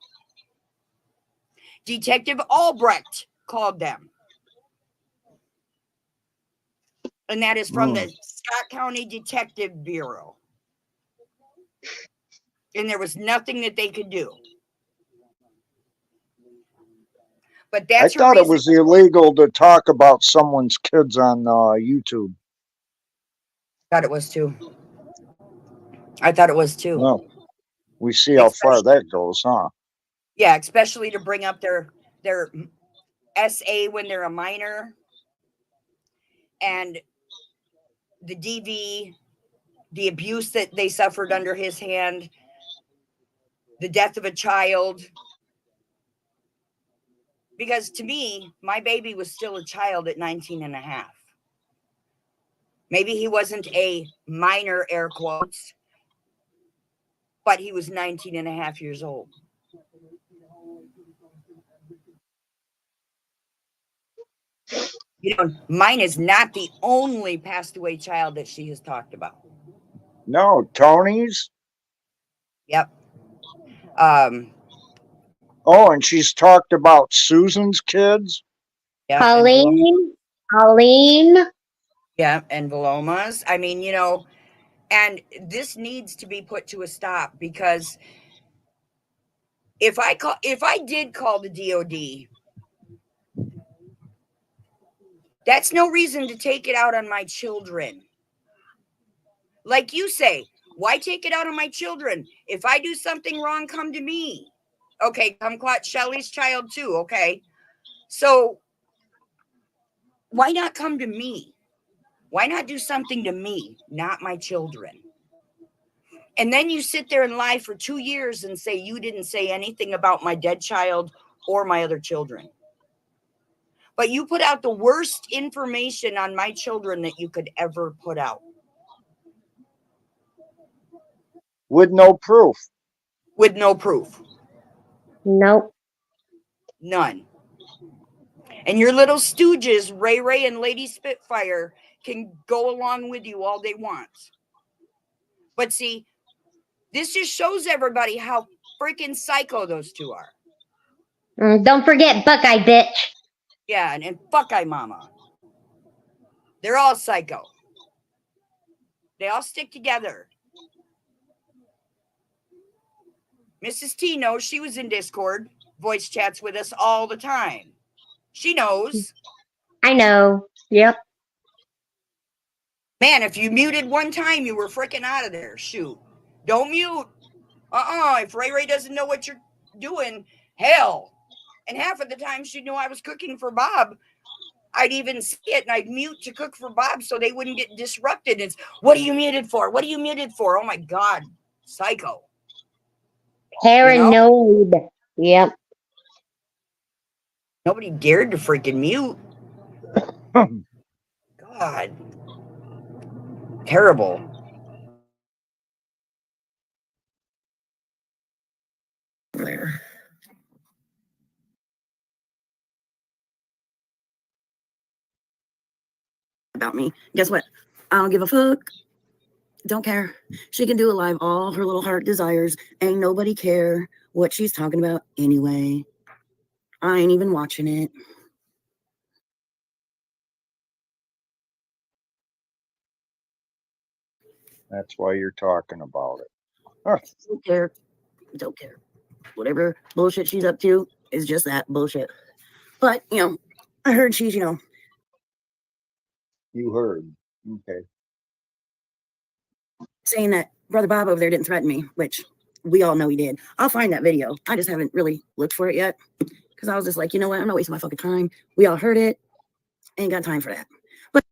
Detective Albrecht called them. And that is from the Scott County Detective Bureau. And there was nothing that they could do. But I that's her thought it reason. was illegal to talk about someone's kids on YouTube. I thought it was too. I thought it was too. No. We see how far that goes, huh? Yeah, especially to bring up their SA when they're a minor, and the DV, the abuse that they suffered under his hand, the death of a child. Because to me, my baby was still a child at 19 and a half. Maybe he wasn't a minor, air quotes, but he was 19 and a half years old. You know, mine is not the only passed away child that she has talked about. No, Tony's. Yep. Oh, and she's talked about Susan's kids. Yeah, Pauline. Yeah, and Velomas. I mean, you know, and this needs to be put to a stop, because if I did call the DOD, that's no reason to take it out on my children. Like you say, why take it out on my children? If I do something wrong, come to me. Okay, come clutch Shelly's child too. Okay. So why not come to me? Why not do something to me, not my children? And then you sit there and lie for 2 years and say you didn't say anything about my dead child or my other children. But you put out the worst information on my children that you could ever put out. With no proof. With no proof. Nope. None. And your little stooges, Ray Ray and Lady Spitfire, can go along with you all they want. But see, this just shows everybody how freaking psycho those two are. Don't forget Buckeye, bitch. Yeah, and Buckeye Mama. They're all psycho. They all stick together. Mrs. T knows. She was in Discord, voice chats with us all the time. She knows. I know. Yep. Man, if you muted one time, you were freaking out of there. Shoot. Don't mute. If Ray Ray doesn't know what you're doing, hell. And half of the time she knew I was cooking for Bob. I'd even see it and I'd mute to cook for Bob so they wouldn't get disrupted. It's, what are you muted for? What are you muted for? Oh my God. Psycho. Paranoid. Yep. Nobody dared to freaking mute. God. Terrible. There. About me. Guess what? I don't give a fuck. Don't care. She can do it live, all her little heart desires. Ain't nobody care what she's talking about anyway. I ain't even watching it. That's why you're talking about it. Huh. Don't care. Don't care. Whatever bullshit she's up to is just that bullshit. But, I heard she's, You heard. Okay. saying that Brother Bob over there didn't threaten me, which we all know he did. I'll find that video. I just haven't really looked for it yet because I was just like, you know what? I'm not wasting my fucking time. We all heard it. Ain't got time for that. But,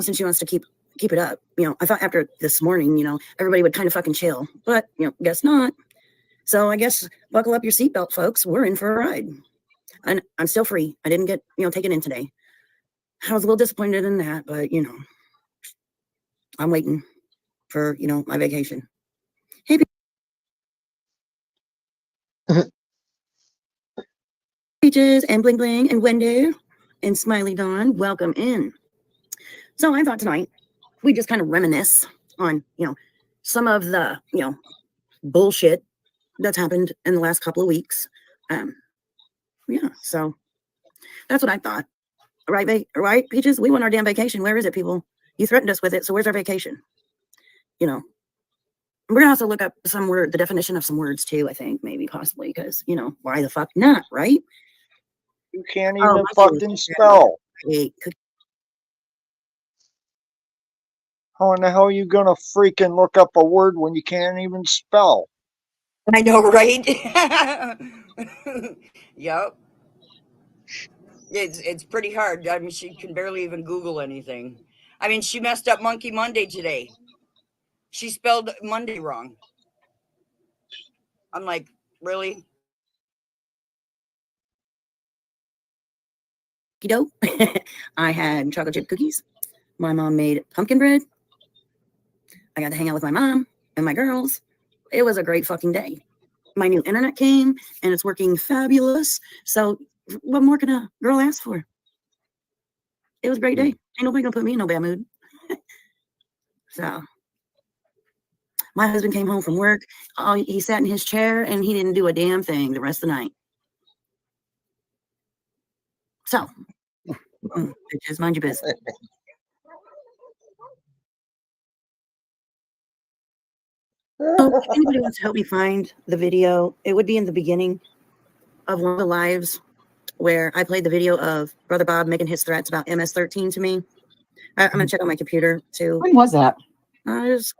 since she wants to keep it up, I thought after this morning, everybody would kind of fucking chill. But, guess not. So I guess buckle up your seatbelt, folks. We're in for a ride. And I'm still free. I didn't get, taken in today. I was a little disappointed in that, but, I'm waiting for, my vacation. Hey, Peaches and Bling Bling and Wendy and Smiley Dawn, welcome in. So I thought tonight we just kind of reminisce on, some of the, bullshit that's happened in the last couple of weeks. So that's what I thought. Right, Peaches? We want our damn vacation. Where is it, people? You threatened us with it, so where's our vacation? We're gonna also look up the definition of some words too, I think, maybe, possibly, because, why the fuck not, right? You can't Oh, even my goodness. fucking spell. Hey, How in the hell are you gonna freaking look up a word when you can't even spell? I know, right? Yep. It's pretty hard. I mean, she can barely even Google anything. I mean, she messed up Monkey Monday today. She spelled Monday wrong. I'm like, really? dope. I had chocolate chip cookies. My mom made pumpkin bread. I got to hang out with my mom and my girls. It was a great fucking day. My new internet came and it's working fabulous. So what more can a girl ask for? It was a great day. Ain't nobody gonna put me in no bad mood. So my husband came home from work. Oh, he sat in his chair and he didn't do a damn thing the rest of the night. So, just mind your business. So if anybody wants to help me find the video, it would be in the beginning of one of the lives where I played the video of Brother Bob making his threats about MS-13 to me. I'm gonna check on my computer too. When was that? It was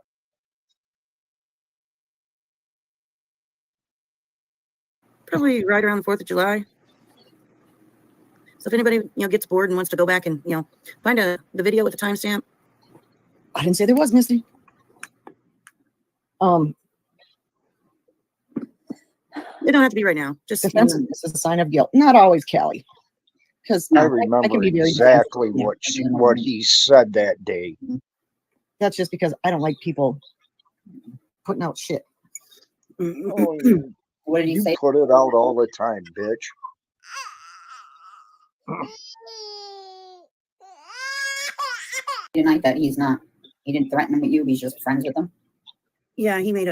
probably right around the 4th of July. So if anybody gets bored and wants to go back and find the video with the timestamp. I didn't say there was, Misty. It don't have to be right now. Just Defensiveness is a sign of guilt. Not always, Kelly. Because I remember can be very exactly defensive. what he said that day. That's just because I don't like people putting out shit. Oh, What did he you say? put it out all the time, bitch. Tonight that he didn't threaten them with you, he's just friends with them. Yeah, he made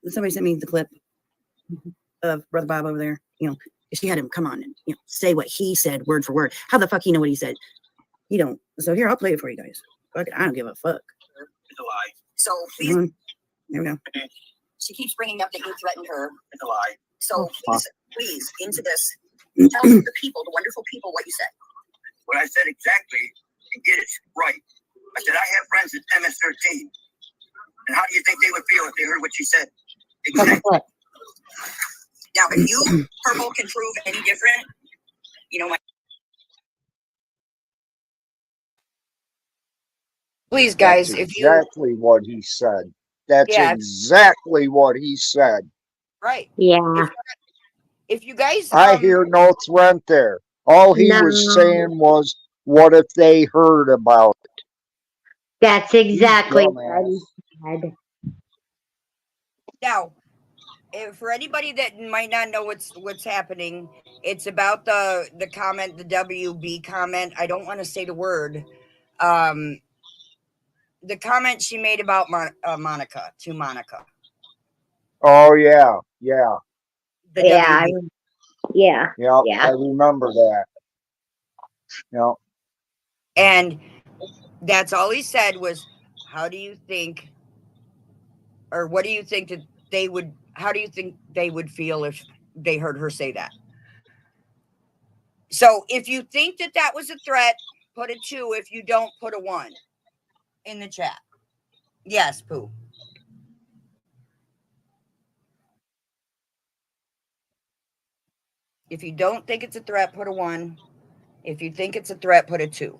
somebody sent me the clip of Brother Bob over there, She had him come on and say what he said word for word. How the fuck you know what he said? You don't. So here, I'll play it for you guys. Fuck it, I don't give a fuck. It's a lie. So Come on. There we go. she keeps bringing up that you threatened her. It's a lie. So Oh, please, into this, tell the people, the wonderful people, what you said. What I said exactly, and get it right. I said, I have friends at MS-13. And how do you think they would feel if they heard what she said? Exactly. Now, if you, Purple, can prove any different, Please, guys, That's if you, exactly what he said. That's Yeah. exactly what he said. right. Yeah. If you guys, I hear no threat there. All he was No. saying was, what if they heard about it? That's exactly dumbass. what he said. now, for anybody that might not know what's happening, it's about the comment, the WB comment. I don't want to say the word. The comment she made about Monica to Monica. Oh, yeah. Yeah. The Yeah. WB. Yeah. Yeah. Yeah. I remember that. Yeah. And that's all he said was, how do you think, or what do you think that they would, how do you think they would feel if they heard her say that? So if you think that that was a threat, put a 2. If you don't, put a 1 in the chat. Yes, Pooh. If you don't think it's a threat, put a 1. If you think it's a threat, put a 2.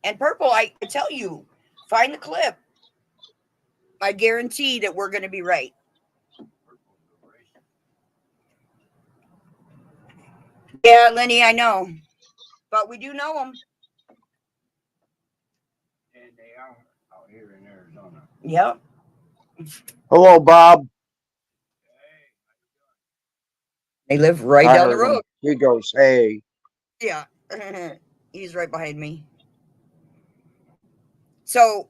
And Purple, I tell you, find the clip. I guarantee that we're going to be right. Yeah, Lenny, I know. But we do know them. And they are out here in Arizona. Yep. Hello, Bob. They live right I down the heard him. road. He goes, hey. Yeah. He's right behind me. So,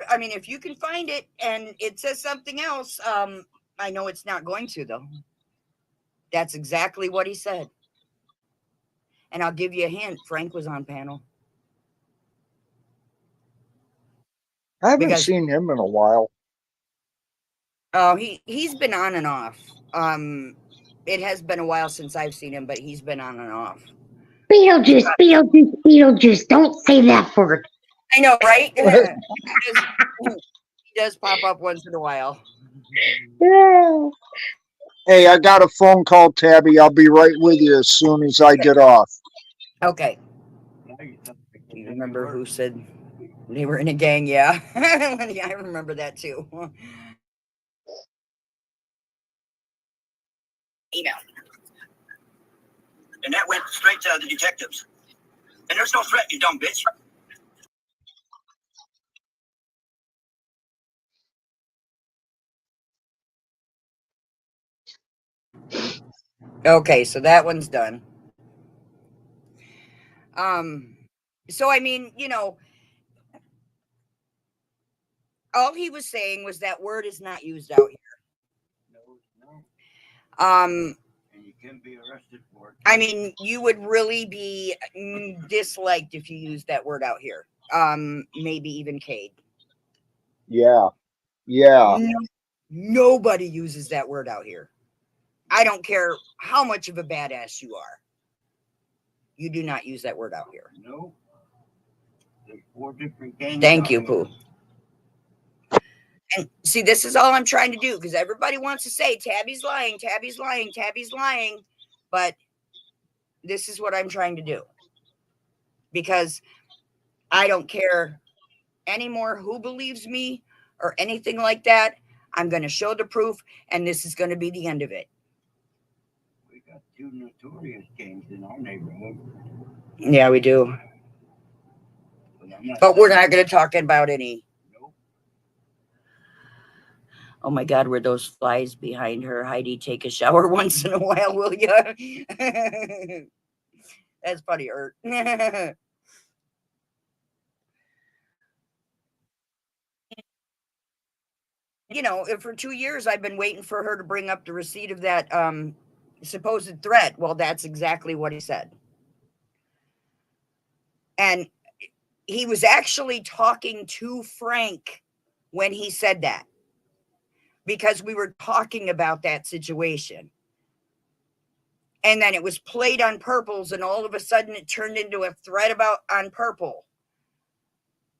I mean, if you can find it and it says something else, I know it's not going to, though. That's exactly what he said. And I'll give you a hint. Frank was on panel. I haven't Because- seen him in a while. Oh, he's been on and off. It has been a while since I've seen him, but he's been on and off. Beetlejuice, Beetlejuice, Beetlejuice. Don't say that word. I know, right? He does pop up once in a while. Hey, I got a phone call, Tabby. I'll be right with you as soon as I get off. Okay. Do you remember who said they were in a gang? Yeah. Yeah, I remember that too. Email. And that went straight to the detectives. And there's no threat, you dumb bitch. Okay, so that one's done. So I mean, all he was saying was that word is not used out here. And you can be arrested for it. I mean, you would really be disliked if you used that word out here. Maybe even Cade. Yeah. Yeah. Nobody uses that word out here. I don't care how much of a badass you are. You do not use that word out here. No. There's 4 different gangs. Thank out you, here. Pooh. And see, this is all I'm trying to do because everybody wants to say Tabby's lying, Tabby's lying, Tabby's lying. But this is what I'm trying to do. Because I don't care anymore who believes me or anything like that. I'm going to show the proof, and this is going to be the end of it. We got 2 notorious gangs in our neighborhood. Yeah, we do. But we're not going to talk about any. Nope. Oh my God, were those flies behind her? Heidi, take a shower once in a while, will you? That's funny, Ert. you know, for 2 years, I've been waiting for her to bring up the receipt of that supposed threat. Well, that's exactly what he said. And he was actually talking to Frank when he said that, because we were talking about that situation. And then it was played on Purple's, and all of a sudden it turned into a threat on Purple.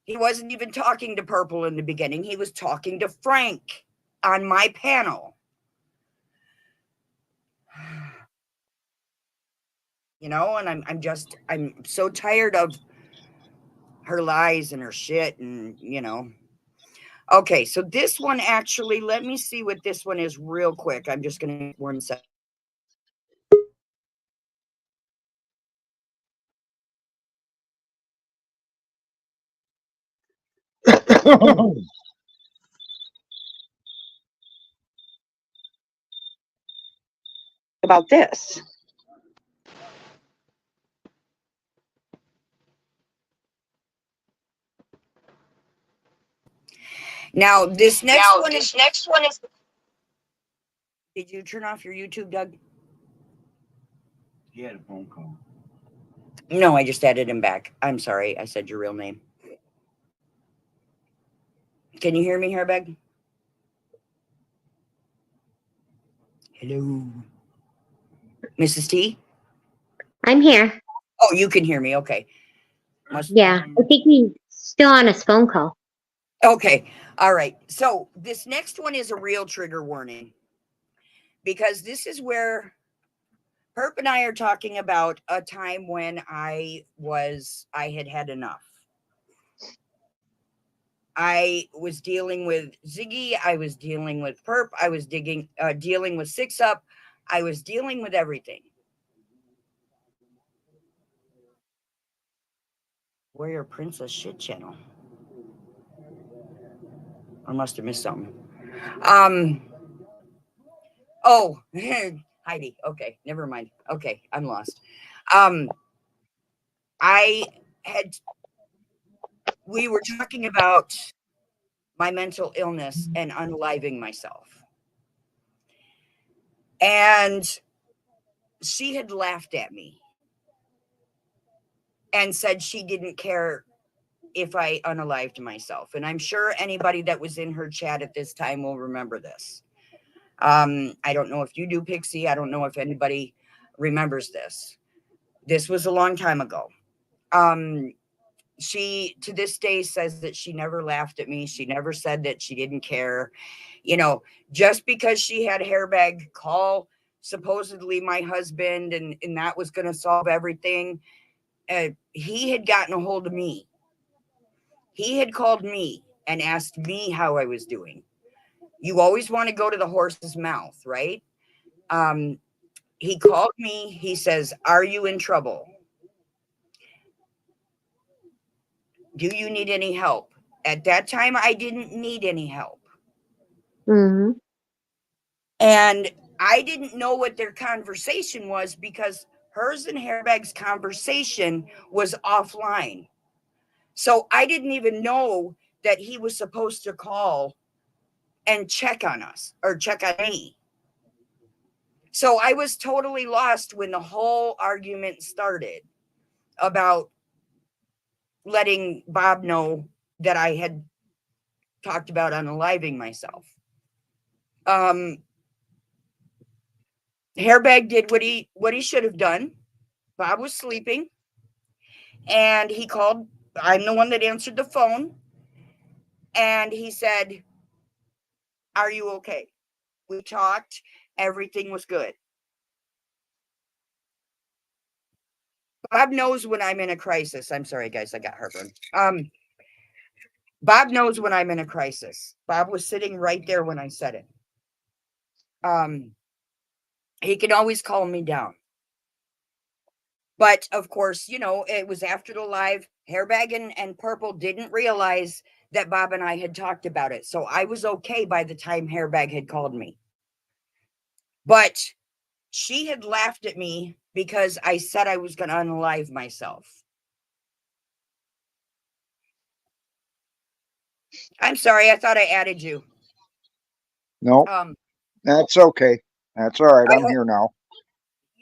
He wasn't even talking to Purple in the beginning. He was talking to Frank on my panel. You know, and I'm so tired of her lies and her shit, and, you know. Okay, so this one actually, let me see what this one is real quick. I'm just going to 1 second. About this. Now, this next one is. Did you turn off your YouTube, Doug? He had a phone call. No, I just added him back. I'm sorry. I said your real name. Can you hear me, Hairbag? Hello. Mrs. T? I'm here. Oh, you can hear me. Okay. Yeah, I think he's still on his phone call. Okay. All right. So this next one is a real trigger warning, because this is where Herb and I are talking about a time when I had had enough. I was dealing with Ziggy. I was dealing with Perp. I was dealing with Six Up. I was dealing with everything. Warrior Princess shit channel. I must have missed something. Oh, Heidi. Okay, never mind. Okay, I'm lost. We were talking about my mental illness and unaliving myself. And she had laughed at me and said she didn't care if I unalived myself. And I'm sure anybody that was in her chat at this time will remember this. I don't know if you do, Pixie. I don't know if anybody remembers this. This was a long time ago. She, to this day, says that she never laughed at me. She never said that she didn't care. You know, just because she had Hairbag call supposedly my husband and that was going to solve everything, he had gotten a hold of me. He had called me and asked me how I was doing. You always want to go to the horse's mouth, right? He called me. He says, "Are you in trouble? Do you need any help?" At that time, I didn't need any help. Mm-hmm. And I didn't know what their conversation was, because hers and Hairbag's conversation was offline. So I didn't even know that he was supposed to call and check on us or check on me. So I was totally lost when the whole argument started about letting Bob know that I had talked about unaliving myself. Hairbag did what he should have done. Bob was sleeping, and he called. I'm the one that answered the phone, and he said, "Are you okay?" We talked. Everything was good. Bob knows when I'm in a crisis. I'm sorry, guys. I got heartburn. Bob knows when I'm in a crisis. Bob was sitting right there when I said it. He can always calm me down. But of course, you know, it was after the live. Hairbag and Purple didn't realize that Bob and I had talked about it. So I was okay by the time Hairbag had called me. But she had laughed at me because I said I was going to unalive myself. I'm sorry. I thought I added you. No, Um, that's okay. That's all right. I I'm hope here now.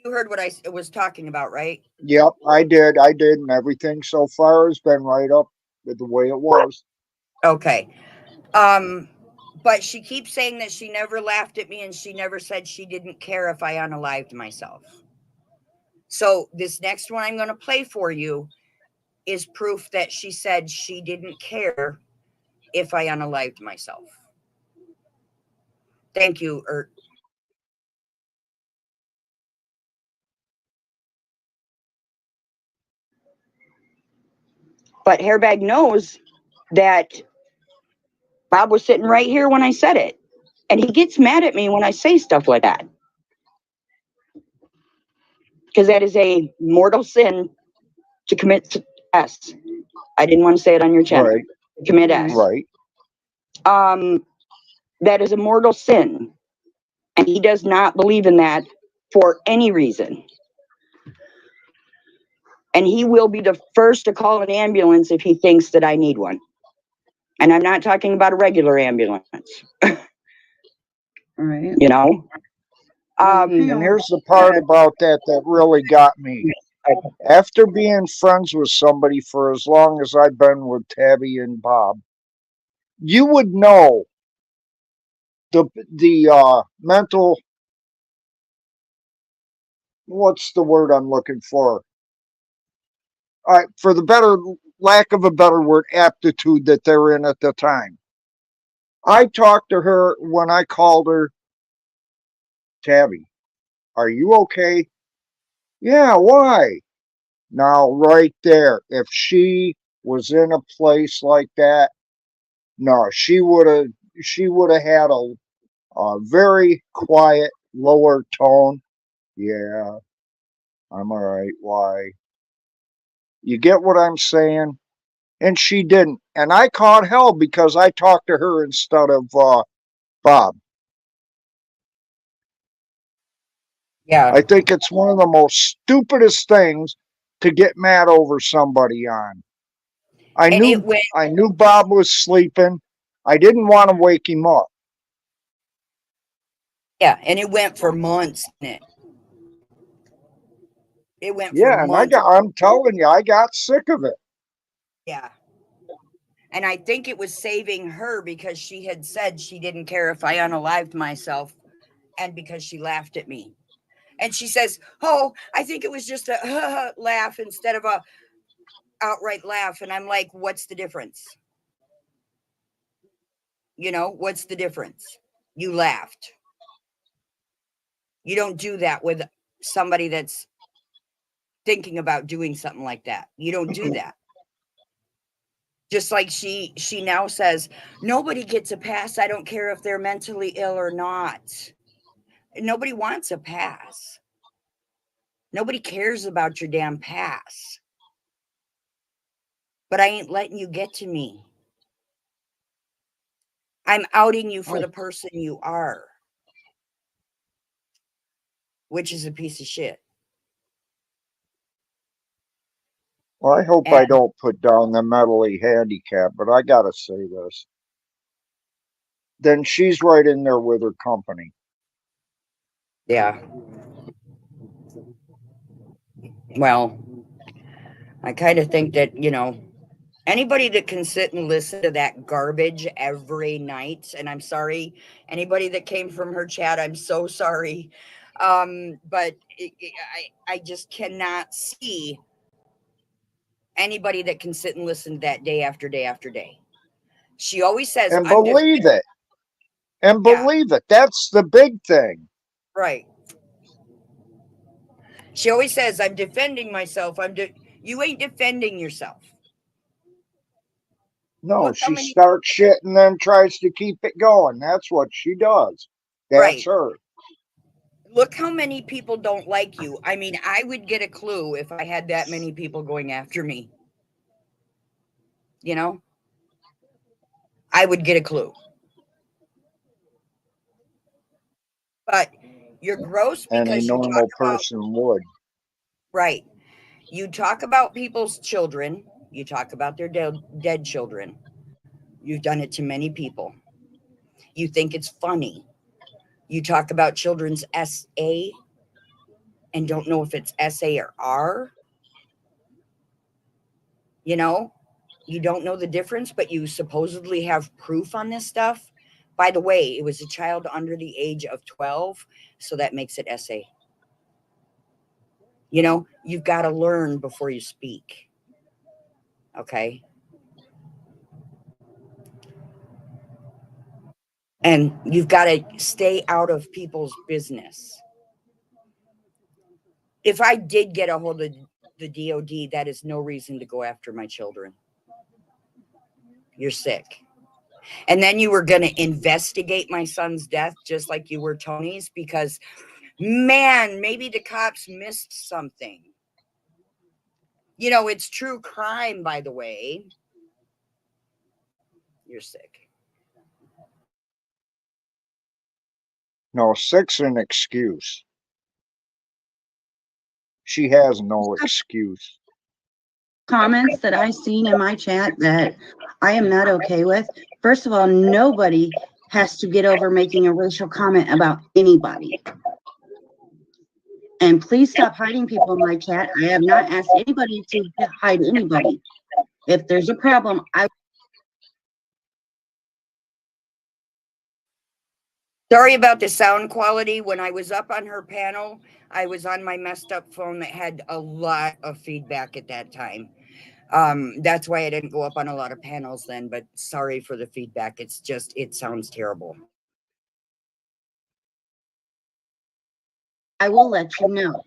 you heard what was talking about, right? Yep, I did. And everything so far has been right up with the way it was. Okay. But she keeps saying that she never laughed at me and she never said she didn't care if I unalived myself. So this next one I'm going to play for you is proof that she said she didn't care if I unalived myself. Thank you, Ert. But Hairbag knows that Bob was sitting right here when I said it. And he gets mad at me when I say stuff like that. Because that is a mortal sin to commit S. I didn't want to say it on your channel. Right, Commit S. right. That is a mortal sin. And he does not believe in that for any reason. And he will be the first to call an ambulance if he thinks that I need one. And I'm not talking about a regular ambulance. All right. You know? And here's the part about that really got me. After being friends with somebody for as long as I've been with Tabby and Bob, you would know the mental, what's the word I'm looking for? For the better lack of a better word, aptitude that they're in at the time. I talked to her when I called her, Tabby, are you okay? Yeah, why? Now, right there, if she was in a place like that, no, she would have had a very quiet, lower tone. Yeah, I'm all right. Why? You get what I'm saying? And she didn't. And I caught hell because I talked to her instead of Bob. Yeah. I think it's one of the most stupidest things to get mad over somebody on. I knew Bob was sleeping. I didn't want to wake him up. Yeah, and it went for months. It went for Yeah, and months. I'm telling you, I got sick of it. Yeah. And I think it was saving her because she had said she didn't care if I unalived myself, and because she laughed at me. And she says, oh, I think it was just a laugh instead of a outright laugh. And I'm like, what's the difference? You know, what's the difference? You laughed. You don't do that with somebody that's thinking about doing something like that. You don't do that. Just like she now says, nobody gets a pass. I don't care if they're mentally ill or not. Nobody wants a pass. Nobody cares about your damn pass. But I ain't letting you get to me. I'm outing you for the person you are, which is a piece of shit. Well, I hope I don't put down the mentally handicapped, but I gotta say this. Then she's right in there with her company. Yeah. Well, I kind of think that, you know, anybody that can sit and listen to that garbage every night, and I'm sorry, anybody that came from her chat, I'm so sorry. But I just cannot see anybody that can sit and listen to that day after day after day. She always says, And believe it. And believe it. That's the big thing. Right. She always says, I'm defending myself. You ain't defending yourself. No, she starts shit and then tries to keep it going. That's what she does. That's her. Look how many people don't like you. I mean, I would get a clue if I had that many people going after me. You know? I would get a clue. But you're gross because and a normal person would. Right. You talk about people's children. You talk about their dead children. You've done it to many people. You think it's funny. You talk about children's SA and don't know if it's SA or R. You know, you don't know the difference, but you supposedly have proof on this stuff. By the way, it was a child under the age of 12, so that makes it SA. You know, you've got to learn before you speak. Okay? And you've got to stay out of people's business. If I did get a hold of the DOD, that is no reason to go after my children. You're sick. And then you were going to investigate my son's death just like you were Tony's, because, man, maybe the cops missed something. You know, it's true crime, by the way. You're sick. No, sick's an excuse. She has no excuse. Comments that I seen in my chat that I am not okay with. First of all, nobody has to get over making a racial comment about anybody. And please stop hiding people in my chat. I have not asked anybody to hide anybody. If there's a problem, Sorry about the sound quality. When I was up on her panel, I was on my messed up phone that had a lot of feedback at that time. That's why I didn't go up on a lot of panels then, but sorry for the feedback. It's just, it sounds terrible. I will let you know.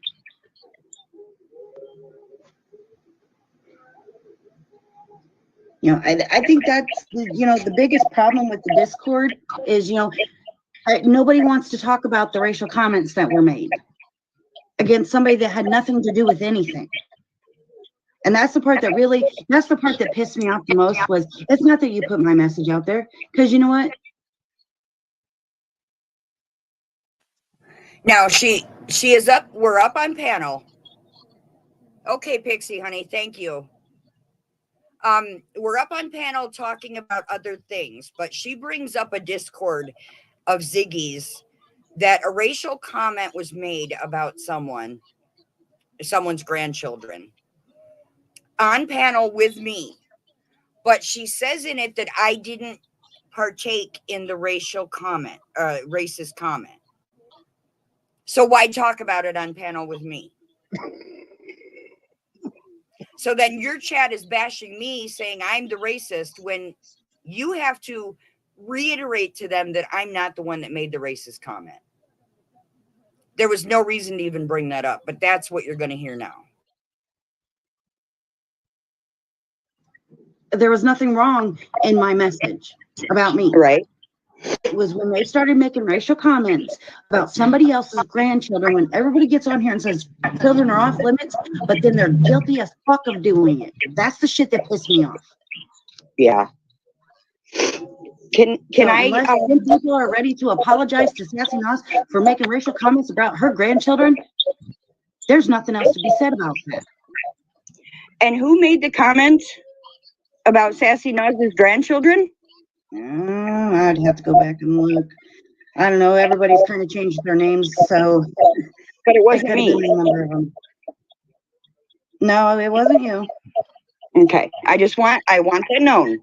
You know, I think that's, you know, the biggest problem with the Discord is, you know, nobody wants to talk about the racial comments that were made against somebody that had nothing to do with anything. And that's the part that really, that's the part that pissed me off the most was, it's not that you put my message out there, because you know what? Now she is up, we're up on panel. Okay, Pixie, honey, thank you. We're up on panel talking about other things, but she brings up a Discord of Ziggy's that a racial comment was made about someone's grandchildren on panel with me. But she says in it that I didn't partake in the racial comment, racist comment. So why talk about it on panel with me? So then your chat is bashing me, saying I'm the racist, when you have to reiterate to them that I'm not the one that made the racist comment. There was no reason to even bring that up, but that's what you're going to hear now. There was nothing wrong in my message about me. Right. It was when they started making racial comments about somebody else's grandchildren, when everybody gets on here and says children are off limits, but then they're guilty as fuck of doing it. That's the shit that pissed me off. Yeah. Can So I? Unless people are ready to apologize to Sassy Nas for making racial comments about her grandchildren, there's nothing else to be said about that. And who made the comment about Sassy Nas's grandchildren? I'd have to go back and look. I don't know. Everybody's kind of changed their names, so. But it wasn't me. A number of them. No, it wasn't you. Okay. I want that known.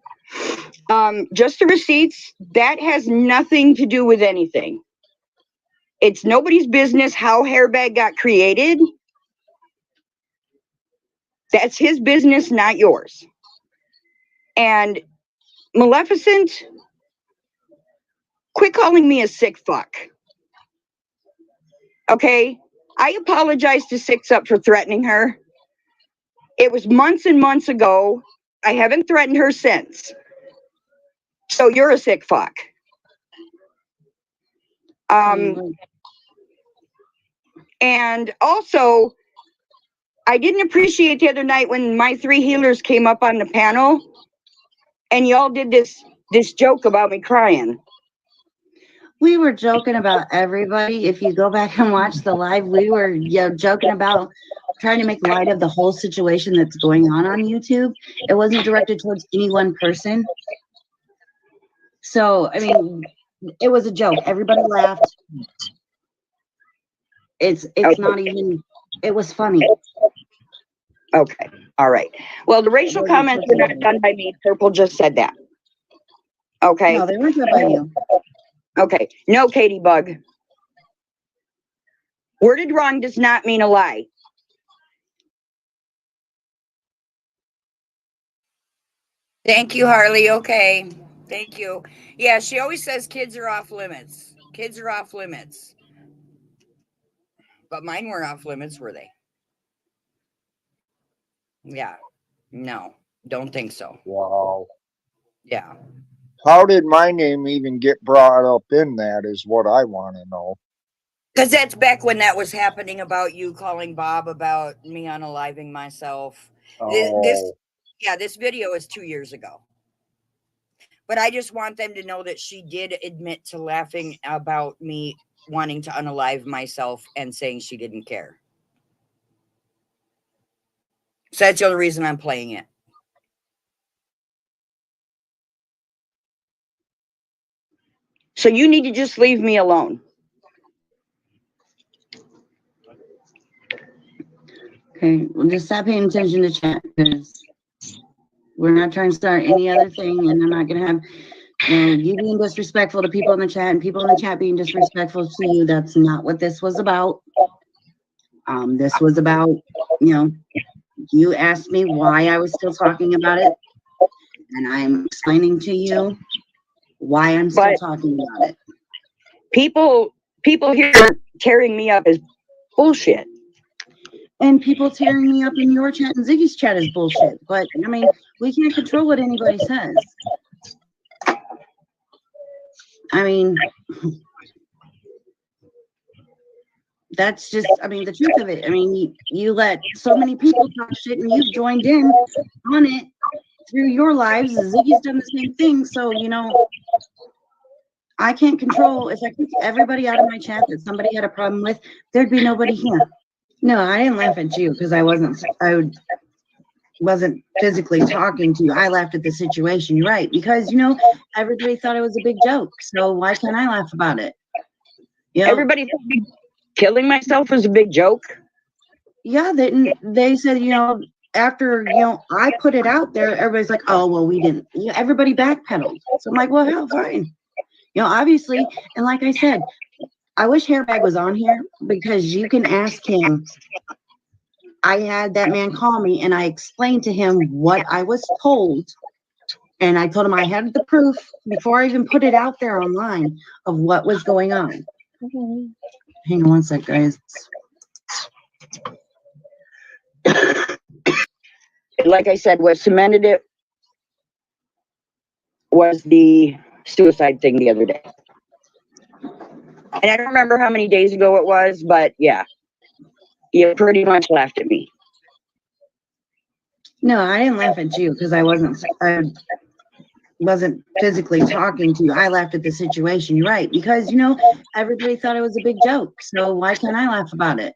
Just the receipts, that has nothing to do with anything. It's nobody's business how Hairbag got created. That's his business, not yours. And Maleficent, quit calling me a sick fuck. Okay? I apologize to Six Up for threatening her. It was months and months ago. I haven't threatened her since. So you're a sick fuck. And also, I didn't appreciate the other night when my three healers came up on the panel and y'all did this joke about me crying. We were joking about everybody. If you go back and watch the live, we were joking about trying to make light of the whole situation that's going on YouTube. It wasn't directed towards any one person. So, I mean, it was a joke. Everybody laughed. It's not even, it was funny. Okay. All right. Well, the racial comments were not done by me. Purple just said that. Okay. No, they weren't done by you. Okay. No, Katie Bug. Worded wrong does not mean a lie. Thank you, Harley. Okay. Thank you. Yeah, she always says kids are off limits. Kids are off limits. But mine weren't off limits, were they? Yeah. No, don't think so. Wow. Yeah. How did my name even get brought up in that is what I want to know. Because that's back when that was happening about you calling Bob about me unaliving myself. Oh, This video is 2 years ago. But I just want them to know that she did admit to laughing about me wanting to unalive myself and saying she didn't care. So that's the only reason I'm playing it. So you need to just leave me alone. Okay, well, just stop paying attention to chat because we're not trying to start any other thing, and I'm not gonna have you being disrespectful to people in the chat and people in the chat being disrespectful to you. That's not what this was about. This was about, you asked me why I was still talking about it, and I'm explaining to you why I'm still talking about it. People here tearing me up is bullshit. And people tearing me up in your chat and Ziggy's chat is bullshit. But, I mean, we can't control what anybody says. I mean, that's just, the truth of it. I mean, you let so many people talk shit and you've joined in on it through your lives. Ziggy's done the same thing. So, I can't control. If I kick everybody out of my chat that somebody had a problem with, there'd be nobody here. No, I didn't laugh at you because I wasn't physically talking to you. I laughed at the situation. You're right. Because, everybody thought it was a big joke. So why can't I laugh about it? Everybody thought me killing myself was a big joke. Yeah, they said, after, I put it out there, everybody's like, oh, well, we didn't. Everybody backpedaled. So I'm like, well, hell, fine. Obviously, and like I said, I wish Hairbag was on here because you can ask him. I had that man call me and I explained to him what I was told. And I told him I had the proof before I even put it out there online of what was going on. Hang on one sec, guys. Like I said, what cemented it was the suicide thing the other day. And I don't remember how many days ago it was, but yeah, you pretty much laughed at me. No, I didn't laugh at you because I wasn't physically talking to you. I laughed at the situation. You're right. Because, everybody thought it was a big joke. So why can't I laugh about it?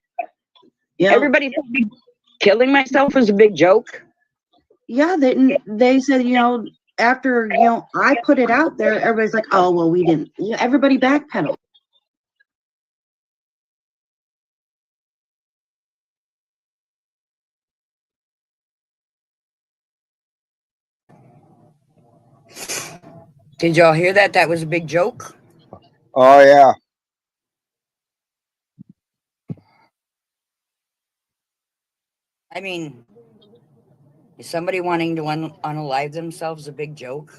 Everybody thought me killing myself was a big joke. Yeah, they said, after, I put it out there, everybody's like, oh, well, we didn't. Everybody backpedaled. Did y'all hear that? That was a big joke. oh yeah. I mean, is somebody wanting to unalive themselves a big joke?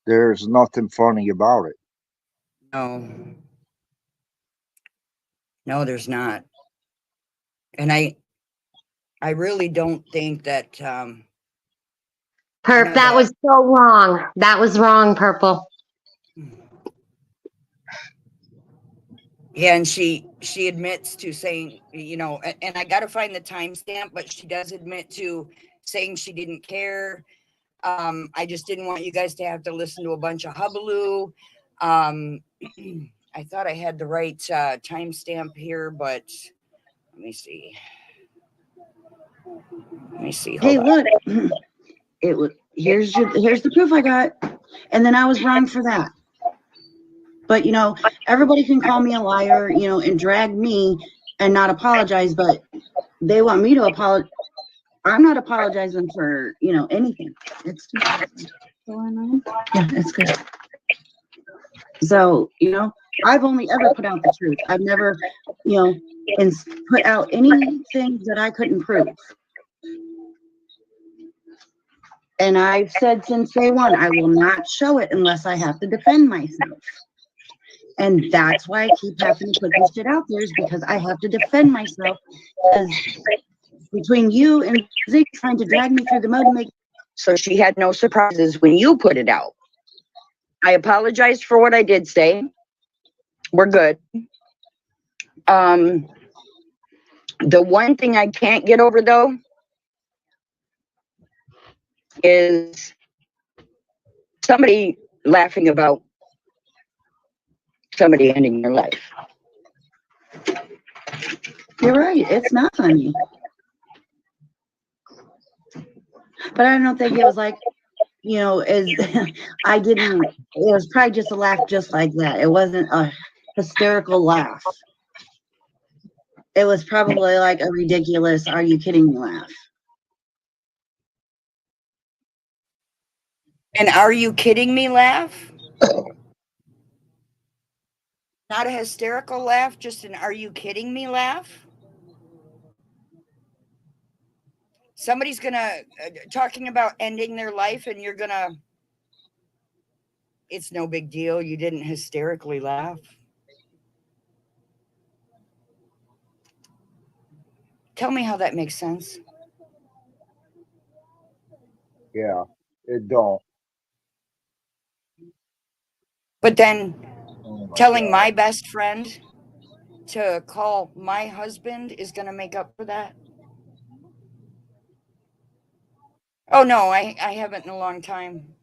There's nothing funny about it. No, there's not. And I really don't think that Perp, that was so wrong. That was wrong, Purple. yeah, and she admits to saying, and I got to find the timestamp, but she does admit to saying she didn't care. I just didn't want you guys to have to listen to a bunch of hullabaloo. I thought I had the right timestamp here, but let me see. Hey, look, here's the proof I got. And then I was wrong for that. But, you know, everybody can call me a liar, you know, and drag me and not apologize, but they want me to apologize. I'm not apologizing for, you know, anything. It's yeah, it's good. So, you know, I've only ever put out the truth. I've never, you know, put out anything that I couldn't prove. And I've said since day one, I will not show it unless I have to defend myself. And that's why I keep having to put this shit out there, is because I have to defend myself. Because between you and Zeke trying to drag me through the mud and make. So she had no surprises when you put it out. I apologize for what I did say. We're good. The one thing I can't get over though is somebody laughing about somebody ending their life. You're right. It's not funny. But I don't think it was like, you know, as I didn't, it was probably just a laugh just like that. It wasn't a hysterical laugh. It was probably like a ridiculous, are you kidding me laugh. And are you kidding me laugh? Not a hysterical laugh, just an are you kidding me laugh? Somebody's gonna, talking about ending their life and you're gonna, it's no big deal. You didn't hysterically laugh. Tell me how that makes sense. Yeah, it don't. But then Oh my telling God. my best friend to call my husband is going to make up for that. Oh no, I haven't in a long time.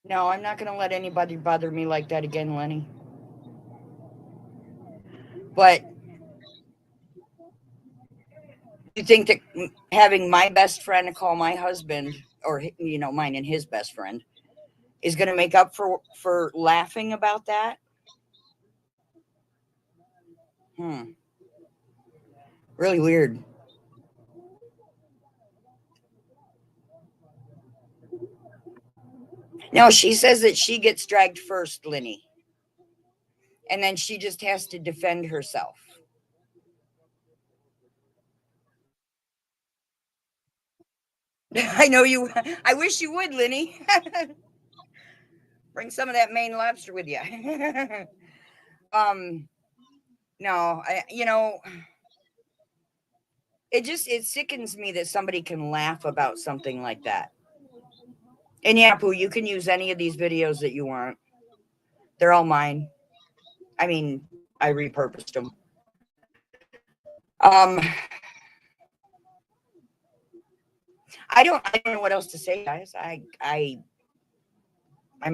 No, I'm not going to let anybody bother me like that again, Lenny. But you think that having my best friend call my husband, or, you know, mine and his best friend, is going to make up for laughing about that? Really weird. No, she says that she gets dragged first, Lenny. And then she just has to defend herself. I know you. I wish you would, Lenny. Bring some of that Maine lobster with you. No, you know, it sickens me that somebody can laugh about something like that. And yeah, Pooh, you can use any of these videos that you want. They're all mine. I mean, I repurposed them. I don't know what else to say, guys. I'm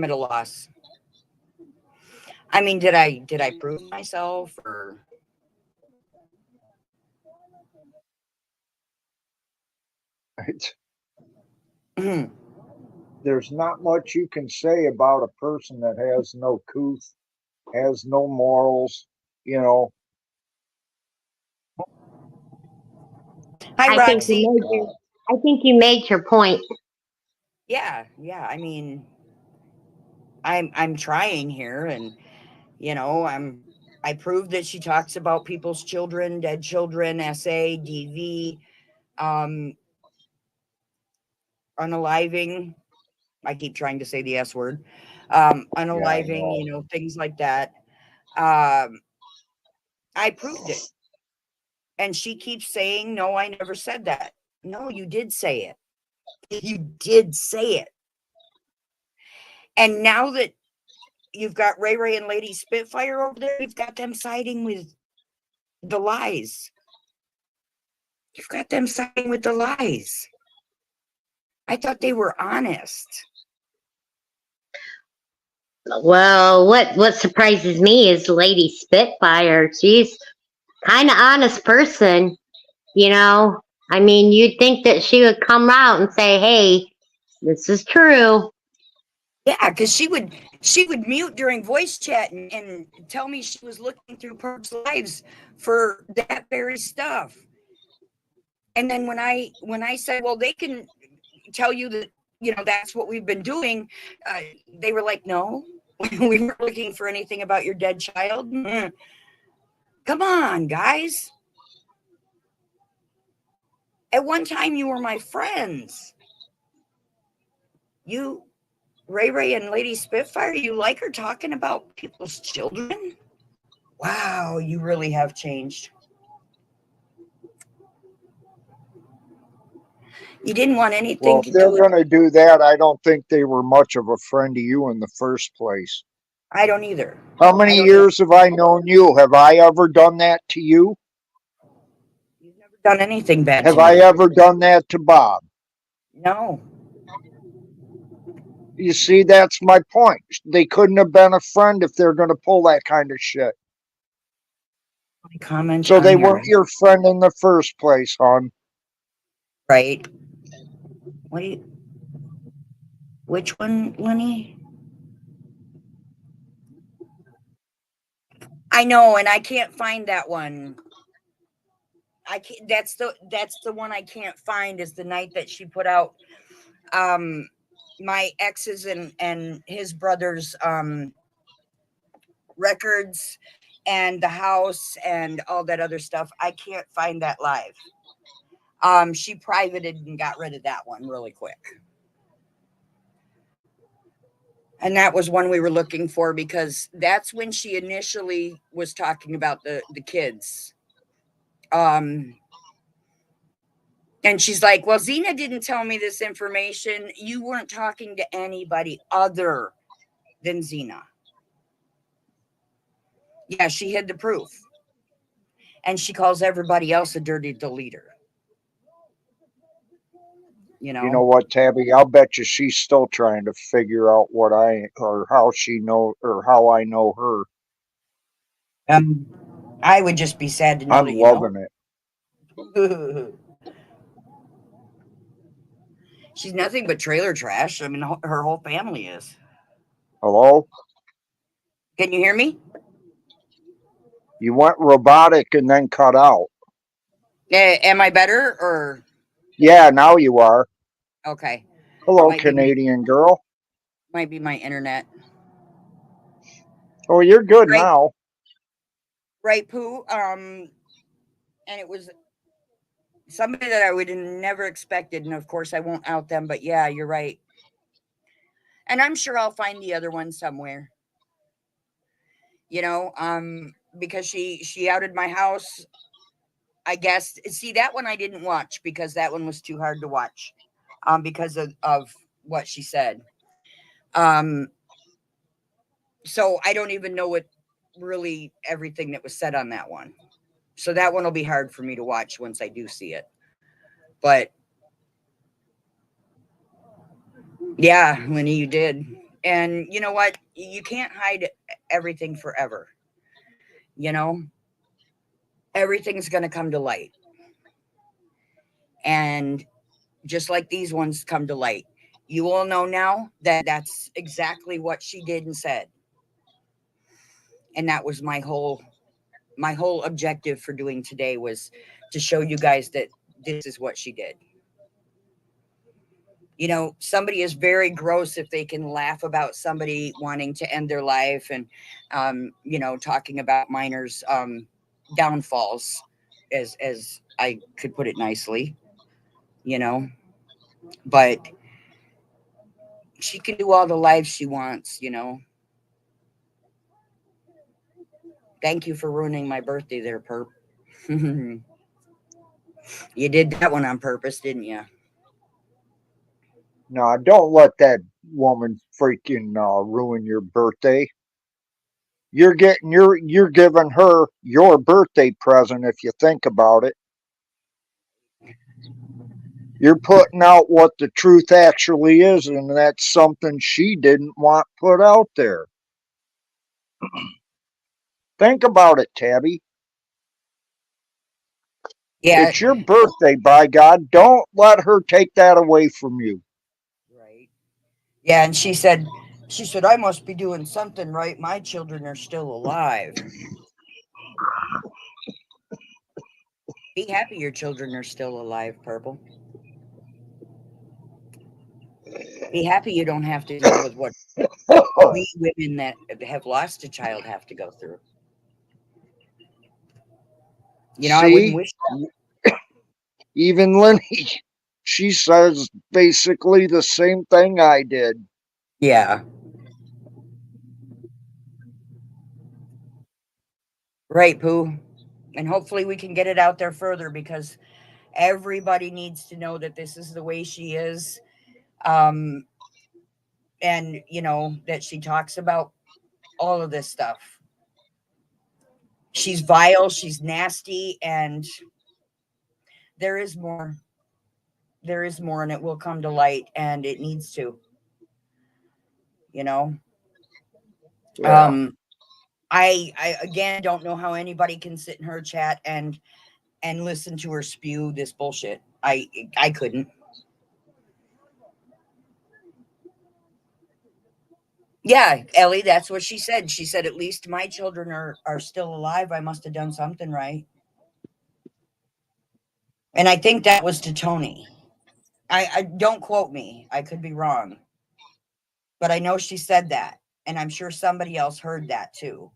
at a loss. I mean, did I prove myself, or Right. Mhm. There's not much you can say about a person that has no couth, has no morals, you know. Hi, Roxy. I think you made your point. Yeah. I mean, I'm trying here, and you know, I proved that she talks about people's children, dead children, SA, DV, unaliving. I keep trying to say the S word. Unaliving, you know, things like that. I proved it. And she keeps saying, no, I never said that. No, you did say it. You did say it. And now that you've got Ray Ray and Lady Spitfire over there, you've got them siding with the lies. You've got them siding with the lies. I thought they were honest. Well, what surprises me is Lady Spitfire. She's kind of honest person, you know. I mean, you'd think that she would come out and say, hey, this is true. Yeah, because she would mute during voice chat and tell me she was looking through Perp's lives for that very stuff. And then when I said, well, they can tell you that, you know, that's what we've been doing, they were like, no, we weren't looking for anything about your dead child. Come on, guys. At one time, you were my friends. You, Ray Ray and Lady Spitfire, you like her talking about people's children? Wow, you really have changed. You didn't want anything Well, to if they're do going with. to do that, I don't think they were much of a friend to you in the first place. I don't either. How many years have I known you? Have I ever done that to you? You've never done anything bad Have to I me. ever done that to Bob? No. You see, that's my point. They couldn't have been a friend if they're going to pull that kind of shit. Comment So on they your, weren't your friend in the first place, hon. right? What do you? Which one, Lenny? I know, and I can't find that one. I can't. That's the one I can't find. Is the night that she put out my ex's and his brother's records and the house and all that other stuff. I can't find that live. She privated and got rid of that one really quick. And that was one we were looking for because that's when she initially was talking about the kids. And she's like, well, Zena didn't tell me this information. You weren't talking to anybody other than Zena. Yeah, she hid the proof. And she calls everybody else a dirty deleter. You know what, Tabby? I'll bet you she's still trying to figure out what or how she know or how I know her. I would just be sad to know I'm that loving it. She's nothing but trailer trash. I mean, her whole family is. Hello? Can you hear me? You went robotic and then cut out. Am I better or? Yeah, now you are. Okay. Hello, Might Canadian girl. Might be my internet. Oh, you're good Right. now. Right, Pooh. And it was somebody that I would have never expected. And of course, I won't out them, but yeah, you're right. And I'm sure I'll find the other one somewhere. You know, because she outed my house. I guess. See, that one I didn't watch because that one was too hard to watch. Because of what she said. So I don't even know what really everything that was said on that one. So that one will be hard for me to watch once I do see it. But yeah, Lenny, you did. And you know what? You can't hide everything forever. You know, everything's going to come to light. And just like these ones come to light, you will know now that that's exactly what she did and said. And that was my whole objective for doing today, was to show you guys that this is what she did. You know, somebody is very gross if they can laugh about somebody wanting to end their life and, you know, talking about minors' downfalls, as I could put it nicely, you know. But she can do all the lives she wants, you know. Thank you for ruining my birthday there, Perp. You did that one on purpose, didn't you? No, don't let that woman freaking ruin your birthday. You're giving her your birthday present if you think about it. You're putting out what the truth actually is, and that's something she didn't want put out there. Think about it, Tabby. Yeah, It's your birthday, by God. Don't let her take that away from you. right. Yeah, and she said, I must be doing something right. My children are still alive. Be happy your children are still alive, Purple. Be happy you don't have to deal with what we women that have lost a child have to go through. You know, I wouldn't See, wish that. even Lenny, she says basically the same thing I did. Yeah. Right, Pooh. And hopefully we can get it out there further because everybody needs to know that this is the way she is. And, you know, that she talks about all of this stuff. She's vile, she's nasty, and there is more. There is more, and it will come to light, and it needs to. You know, Yeah. I again don't know how anybody can sit in her chat and listen to her spew this bullshit. I couldn't. Yeah, Ellie, that's what she said. She said, at least my children are still alive. I must have done something right. And I think that was to Tony. I don't quote me. I could be wrong. But I know she said that. And I'm sure somebody else heard that too.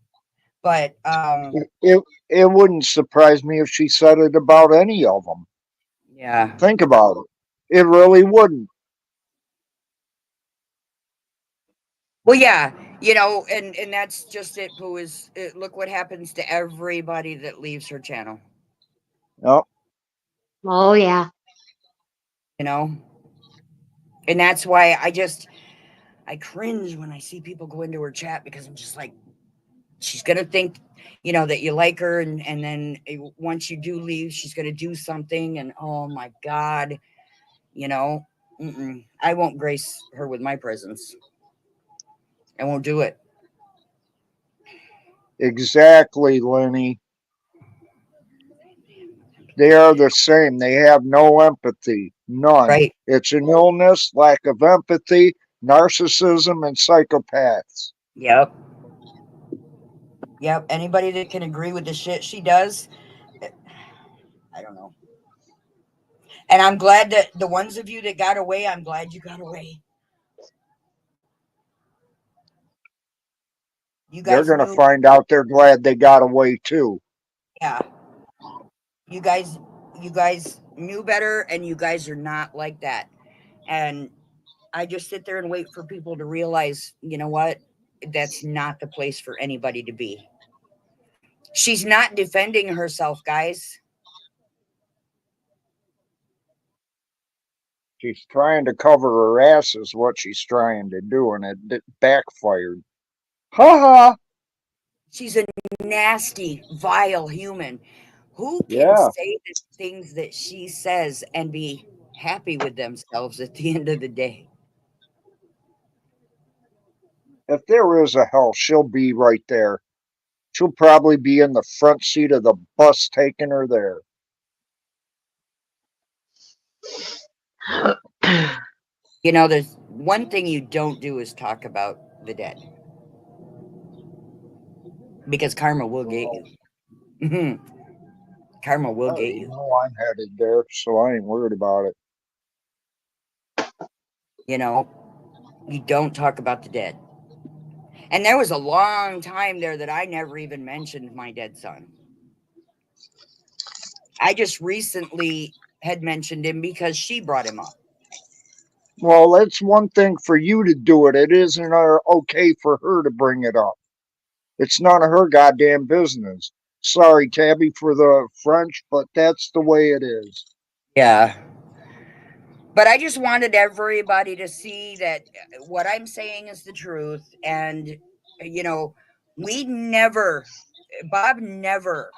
But It wouldn't surprise me if she said it about any of them. yeah. Think about it. It really wouldn't. Well, yeah, you know, and that's just it, Pooh, is look what happens to everybody that leaves her channel, Yep. Oh yeah. you know? And that's why I cringe when I see people go into her chat because I'm just like, she's gonna think, you know, that you like her, and then once you do leave, she's gonna do something, and oh my God, you know, I won't grace her with my presence. I won't do it. Exactly, Lenny. They are the same. They have no empathy. None. Right. It's an illness, lack of empathy, narcissism, and psychopaths. Yep. Yep. Anybody that can agree with the shit she does, I don't know. And I'm glad that the ones of you that got away, I'm glad you got away. You They're guys going to knew, find out they're glad they got away too. yeah. You guys knew better, and you guys are not like that. And I just sit there and wait for people to realize, you know what? That's not the place for anybody to be. She's not defending herself, guys. She's trying to cover her ass is what she's trying to do, and it backfired. Ha ha! She's a nasty, vile human. Who can Yeah. say the things that she says and be happy with themselves at the end of the day? If there is a hell, she'll be right there. She'll probably be in the front seat of the bus taking her there. You know, there's one thing you don't do is talk about the dead. Because karma will get you. Karma will get You you. know I'm headed there, so I ain't worried about it. You know, you don't talk about the dead. And there was a long time there that I never even mentioned my dead son. I just recently had mentioned him because she brought him up. Well, it's one thing for you to do it. It isn't okay for her to bring it up. It's none of her goddamn business. Sorry, Tabby, for the French, but that's the way it is. Yeah. But I just wanted everybody to see that what I'm saying is the truth. And, you know, Bob never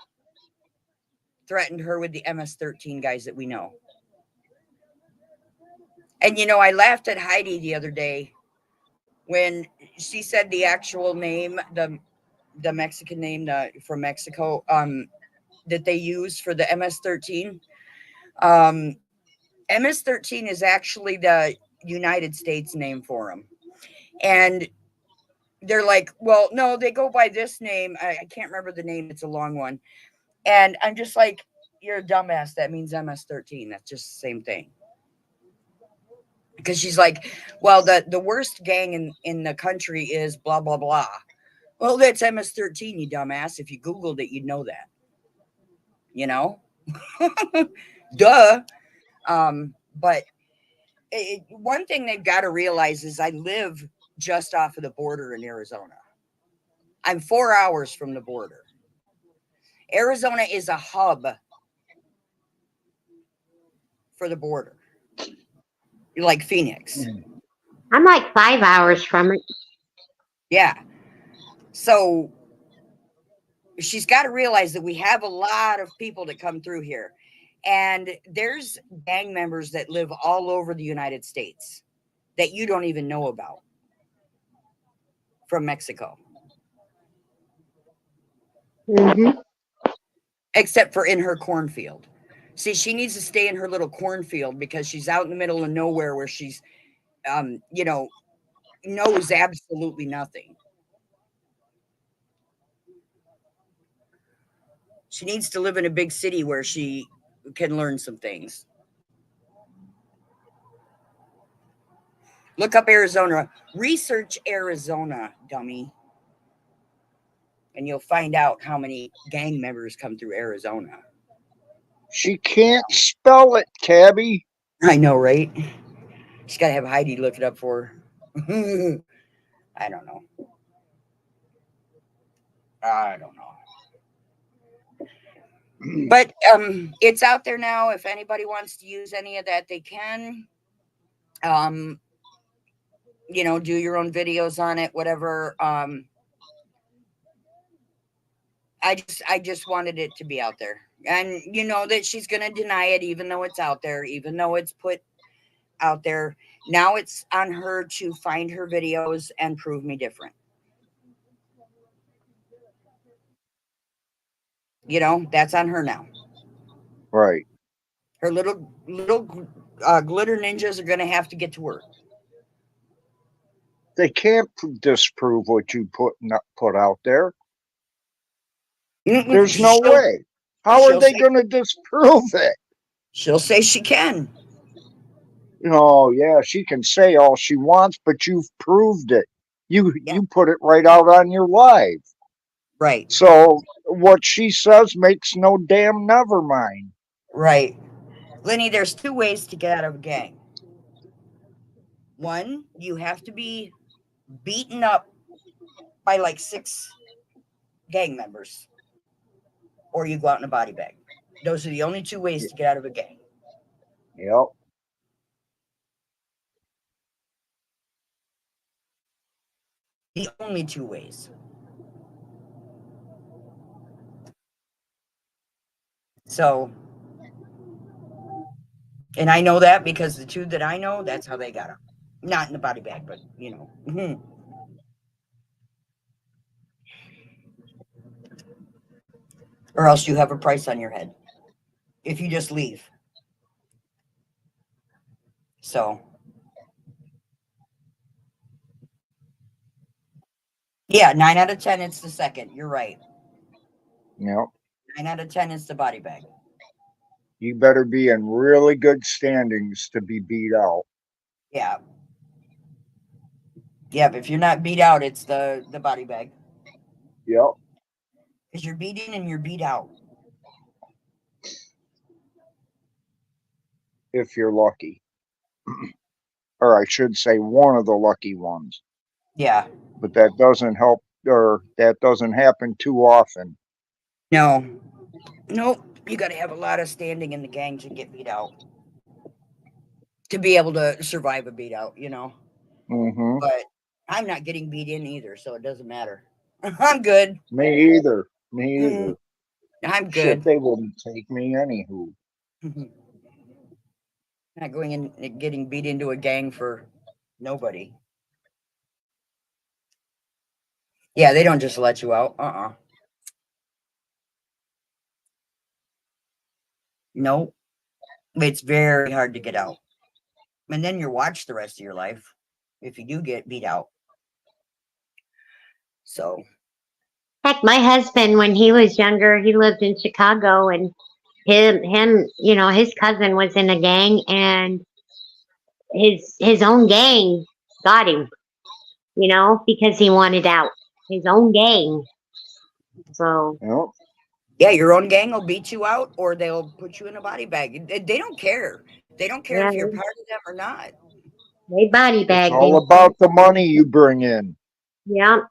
threatened her with the MS-13 guys that we know. And, you know, I laughed at Heidi the other day when she said the actual name, the Mexican name from Mexico, that they use for the MS-13. MS-13 is actually the United States name for them. And they're like, well, no, they go by this name. I can't remember the name. It's a long one. And I'm just like, you're a dumbass. That means MS-13. That's just the same thing. Because she's like, well, the worst gang in the country is blah, blah, blah. Well, that's MS-13, you dumbass. If you Googled it, you'd know that. You know? Duh. But one thing they've got to realize is I live just off of the border in Arizona. I'm 4 hours from the border. Arizona is a hub for the border. Like Phoenix. I'm like 5 hours from it. Yeah. So she's got to realize that we have a lot of people that come through here. And there's gang members that live all over the United States that you don't even know about from Mexico. Mm-hmm. Except for in her cornfield. See, she needs to stay in her little cornfield because she's out in the middle of nowhere where she's, knows absolutely nothing. She needs to live in a big city where she can learn some things. Look up Arizona. Research Arizona, dummy. And you'll find out how many gang members come through Arizona. She can't spell it, Tabby. I know, right? She's got to have Heidi look it up for her. I don't know. But it's out there now. If anybody wants to use any of that, they can. Do your own videos on it, whatever. I just wanted it to be out there. And you know that she's going to deny it, even though it's out there, even though it's put out there. Now it's on her to find her videos and prove me different. That's on her now. Right. Her little glitter ninjas are going to have to get to work. They can't disprove what you put out there. There's no way. How are they going to disprove it? She'll say she can. Oh, yeah, she can say all she wants, but you've proved it. You put it right out on your live. Right. So what she says makes no damn never mind. Right. Lenny, there's 2 ways to get out of a gang. One, you have to be beaten up by like 6 gang members, or you go out in a body bag. Those are the only 2 ways to get out of a gang. Yep. The only 2 ways. So, and I know that because the 2 that I know, that's how they got out. Not in the body bag, but Or else you have a price on your head if you just leave. So, yeah, 9 out of 10, it's the second. You're right. Yep. 9 out of 10 is the body bag. You better be in really good standings to be beat out. Yeah. Yeah, but if you're not beat out, it's the body bag. Yep. Because you're beaten and you're beat out. If you're lucky. Or I should say one of the lucky ones. Yeah. But that doesn't help, or that doesn't happen too often. No. Nope. You got to have a lot of standing in the gang to get beat out. To be able to survive a beat out, Mm-hmm. But I'm not getting beat in either, so it doesn't matter. I'm good. Me either. Me either. I'm good. Shit, they wouldn't take me anywho. Not going in and getting beat into a gang for nobody. Yeah, they don't just let you out. No, it's very hard to get out. And then you're watched the rest of your life if you do get beat out. So, Heck, my husband, when he was younger, he lived in Chicago, and his cousin was in a gang, and his own gang got him, because he wanted out. His own gang. So Yep. yeah, your own gang will beat you out or they'll put you in a body bag. They don't care. They don't care yeah, if you're part of them or not. they body It's bagged all him. about the money you bring in. Yeah.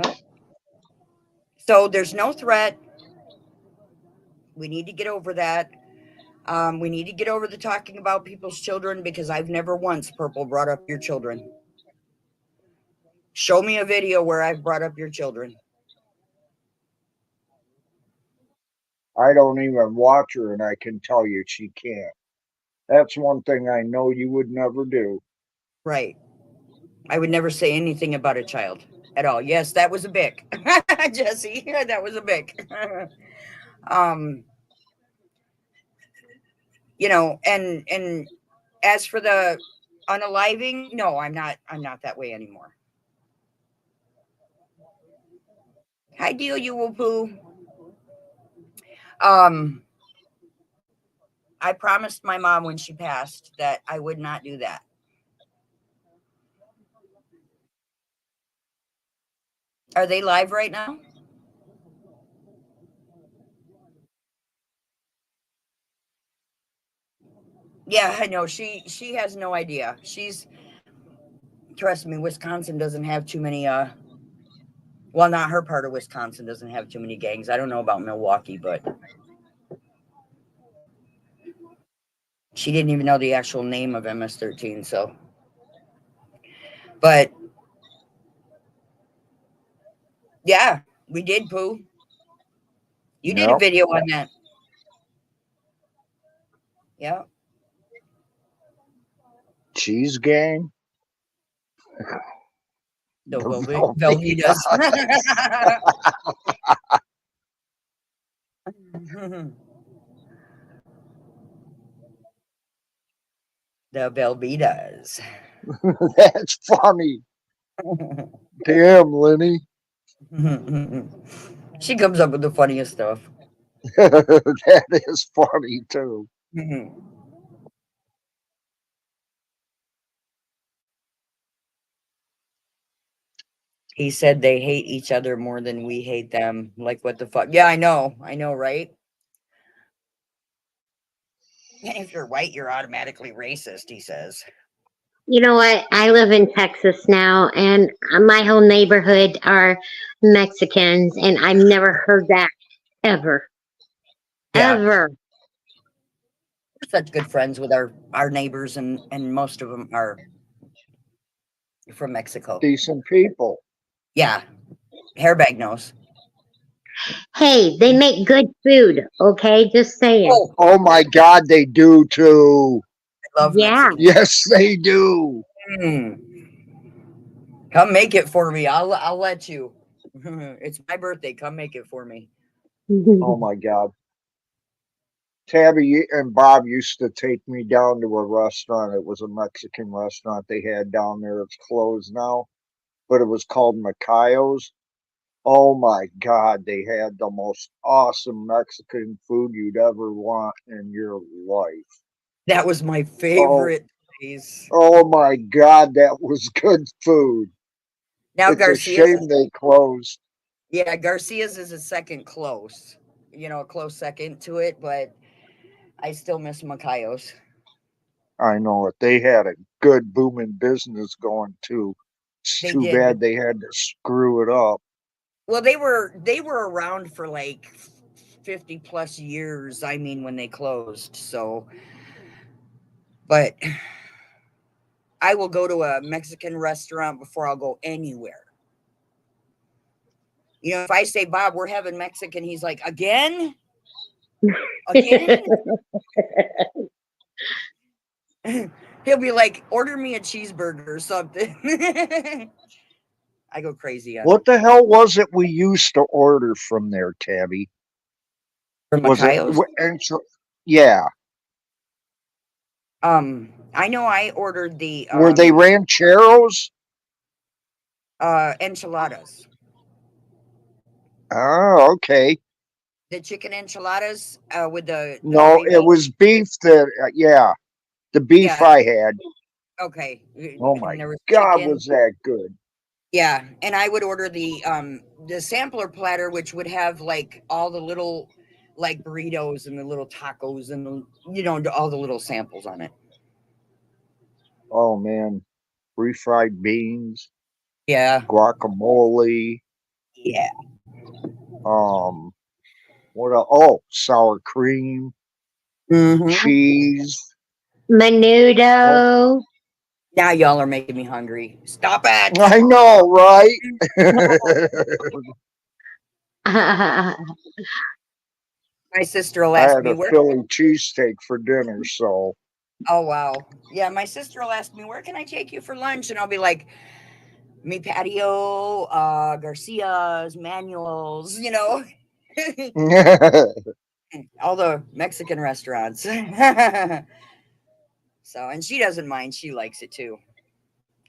Yep. So there's no threat. We need to get over that. We need to get over the talking about people's children because I've never once, Purple, brought up your children. Show me a video where I've brought up your children. I don't even watch her, and I can tell you she can't. That's one thing I know you would never do. Right. I would never say anything about a child at all. Yes, that was a bic. Jesse, that was a bic. And as for the unaliving, no, I'm not that way anymore. Hi, deal you will poo. I promised my mom when she passed that I would not do that. Are they live right now? Yeah, I know. She has no idea. Trust me, Wisconsin doesn't have too many well, not her part of Wisconsin doesn't have too many gangs. I don't know about Milwaukee, but she didn't even know the actual name of MS-13, so. But yeah, we did, Pooh. You did a Yep. video on that. Yeah. Cheese gang. The The Velveeta's. The Velveeta's. That's funny. Damn, Lenny. She comes up with the funniest stuff. That is funny too. He said they hate each other more than we hate them. Like, what the fuck? Yeah, I know, right? If you're white, you're automatically racist, he says. You know what? I live in Texas now, and my whole neighborhood are Mexicans, and I've never heard that ever. Yeah. Ever. We're such good friends with our neighbors, and most of them are from Mexico. Decent people. Yeah. Hairbag knows. Hey, they make good food, okay? Just saying. Oh my God, they do too. I love Yeah. Mexican. Yes, they do. Come make it for me. I'll let you. It's my birthday. Come make it for me. Oh my God. Tabby and Bob used to take me down to a restaurant. It was a Mexican restaurant they had down there. It's closed now, but it was called Macayo's. Oh my God, they had the most awesome Mexican food you'd ever want in your life. That was my favorite place. Oh my God, that was good food. Now It's a Garcia's. shame they closed. Yeah, Garcia's is a second close. A close second to it, but I still miss Macayo's. I know it. They had a good booming business going too. It's They too did. bad they had to screw it up. Well, they were around for like 50 plus years. I mean, when they closed. So, but I will go to a Mexican restaurant before I'll go anywhere. If I say, Bob, we're having Mexican, he's like, again? Again? He'll be like, order me a cheeseburger or something. I go crazy on What the hell was it we used to order from there, Tabby? For Was it? Macayo's. Yeah. I know I ordered the Were they rancheros? enchiladas. Oh, okay. The chicken enchiladas with the No, gravy. it was beef that, yeah, the beef Yeah. I had. Okay. Oh And my there was God, chicken. was that good? Yeah, and I would order the sampler platter, which would have like all the little like burritos and the little tacos and the, you know, all the little samples on it. Oh man, refried beans, Yeah. guacamole. Yeah. What else? Oh, sour cream, Mm-hmm. cheese. Menudo. Now y'all are making me hungry. Stop it. I know, right? My sister will I ask had me a where. Philly cheesesteak for dinner, so Oh wow. Yeah, my sister will ask me, where can I take you for lunch? And I'll be like, Mi Patio, Garcia's, Manuel's, you know. All the Mexican restaurants. So, and she doesn't mind. She likes it too.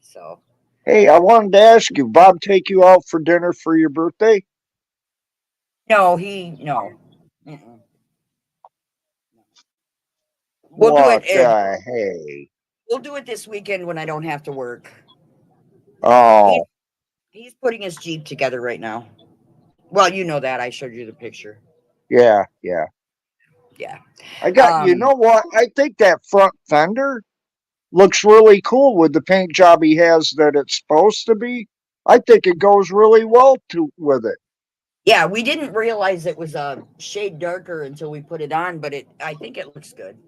So, Hey, I wanted to ask you, Bob take you out for dinner for your birthday? no. Mm-mm. We'll do What it. the hey? We'll do it this weekend when I don't have to work. Oh, He's putting his Jeep together right now. Well, you know that. I showed you the picture. yeah. Yeah. I got, you know what? I think that front fender looks really cool with the paint job he has that it's supposed to be. I think it goes really well with it. Yeah, we didn't realize it was a shade darker until we put it on, but I think it looks good.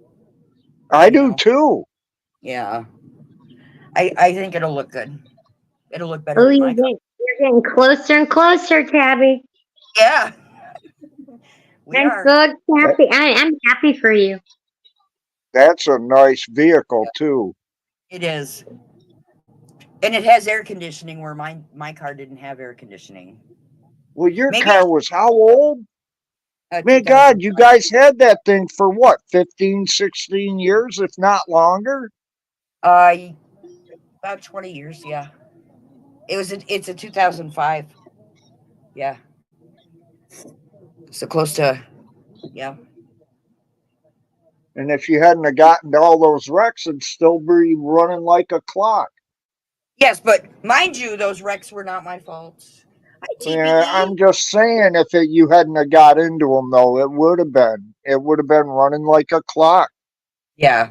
I You do know? too. Yeah. I think it'll look good. It'll look better Oh, than my car. you're getting closer and closer, Tabby. Yeah. We I'm are. so happy. I'm happy for you. That's a nice vehicle too. It is. And it has air conditioning where my car didn't have air conditioning. Well, your Maybe car was how old? Man, 2000. God, you guys had that thing for what, 15, 16 years, if not longer? About 20 years, yeah. It's a 2005. Yeah. So close to, yeah. And if you hadn't have gotten to all those wrecks, it'd still be running like a clock. Yes, but mind you, those wrecks were not my fault. Yeah, TPE. I'm just saying, if you hadn't have got into them, though, it would have been. It would have been running like a clock. Yeah.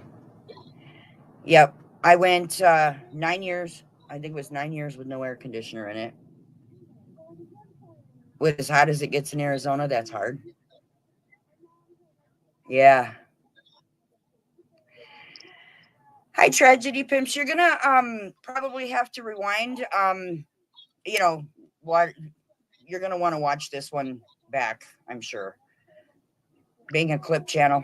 Yep. I went 9 years. I think it was 9 years with no air conditioner in it. With as hot as it gets in Arizona, that's hard. Yeah. Hi, Tragedy Pimps. You're gonna probably have to rewind. You know what? You're gonna want to watch this one back, I'm sure. Being a clip channel.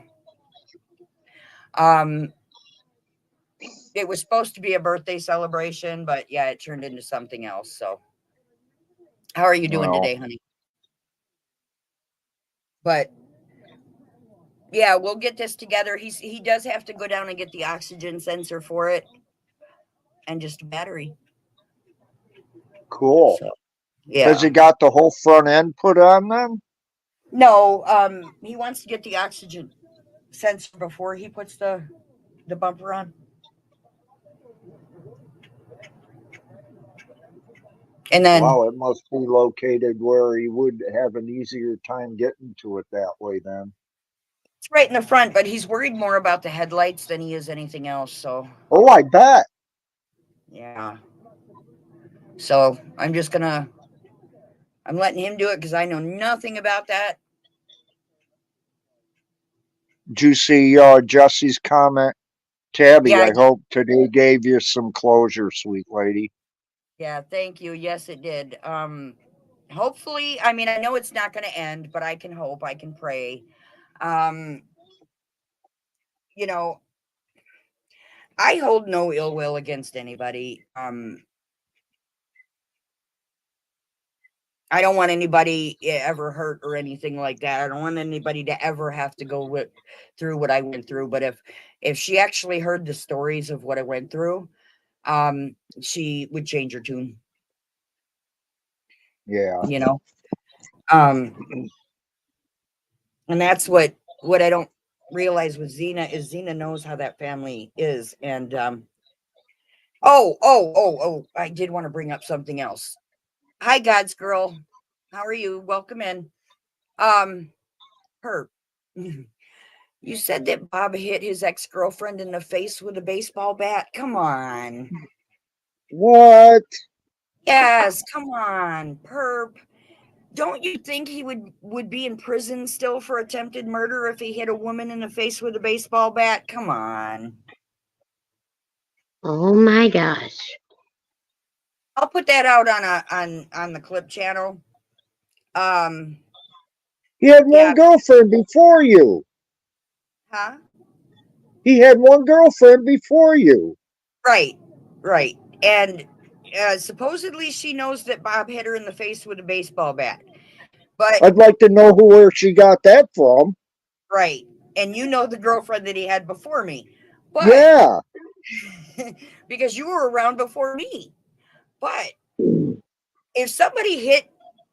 It was supposed to be a birthday celebration, but yeah, it turned into something else. So, how are you doing today, honey? But yeah, we'll get this together. He does have to go down and get the oxygen sensor for it, and just a battery. Cool. So, yeah. Has he got the whole front end put on then? No, he wants to get the oxygen sensor before he puts the bumper on. And then Wow, it must be located where he would have an easier time getting to it that way then. it's right in the front, but he's worried more about the headlights than he is anything else. So, Oh, I bet. yeah. So I'm letting him do it because I know nothing about that. Did you see Jesse's comment? Tabby, Yeah, I hope today gave you some closure, sweet lady. yeah, thank you. Yes, it did. Hopefully, I mean, I know it's not going to end, but I can hope, I can pray. You know, I hold no ill will against anybody. I don't want anybody ever hurt or anything like that. I don't want anybody to ever have to go through what I went through. But if she actually heard the stories of what I went through, she would change her tune. Yeah. You know, and that's what I don't realize with Xena is Xena knows how that family is. And oh, I did want to bring up something else. Hi, God's girl. How are you? Welcome in. Herb, you said that Bob hit his ex-girlfriend in the face with a baseball bat. Come on. What? Yes, come on, Perp. Don't you think he would be in prison still for attempted murder if he hit a woman in the face with a baseball bat? Come on. Oh my gosh. I'll put that out on the clip channel. He had Yeah. one girlfriend before you. Huh? He had one girlfriend before you. Right. And supposedly she knows that Bob hit her in the face with a baseball bat. But I'd like to know where she got that from. right. And you know the girlfriend that he had before me. But Yeah. because you were around before me. But if somebody hit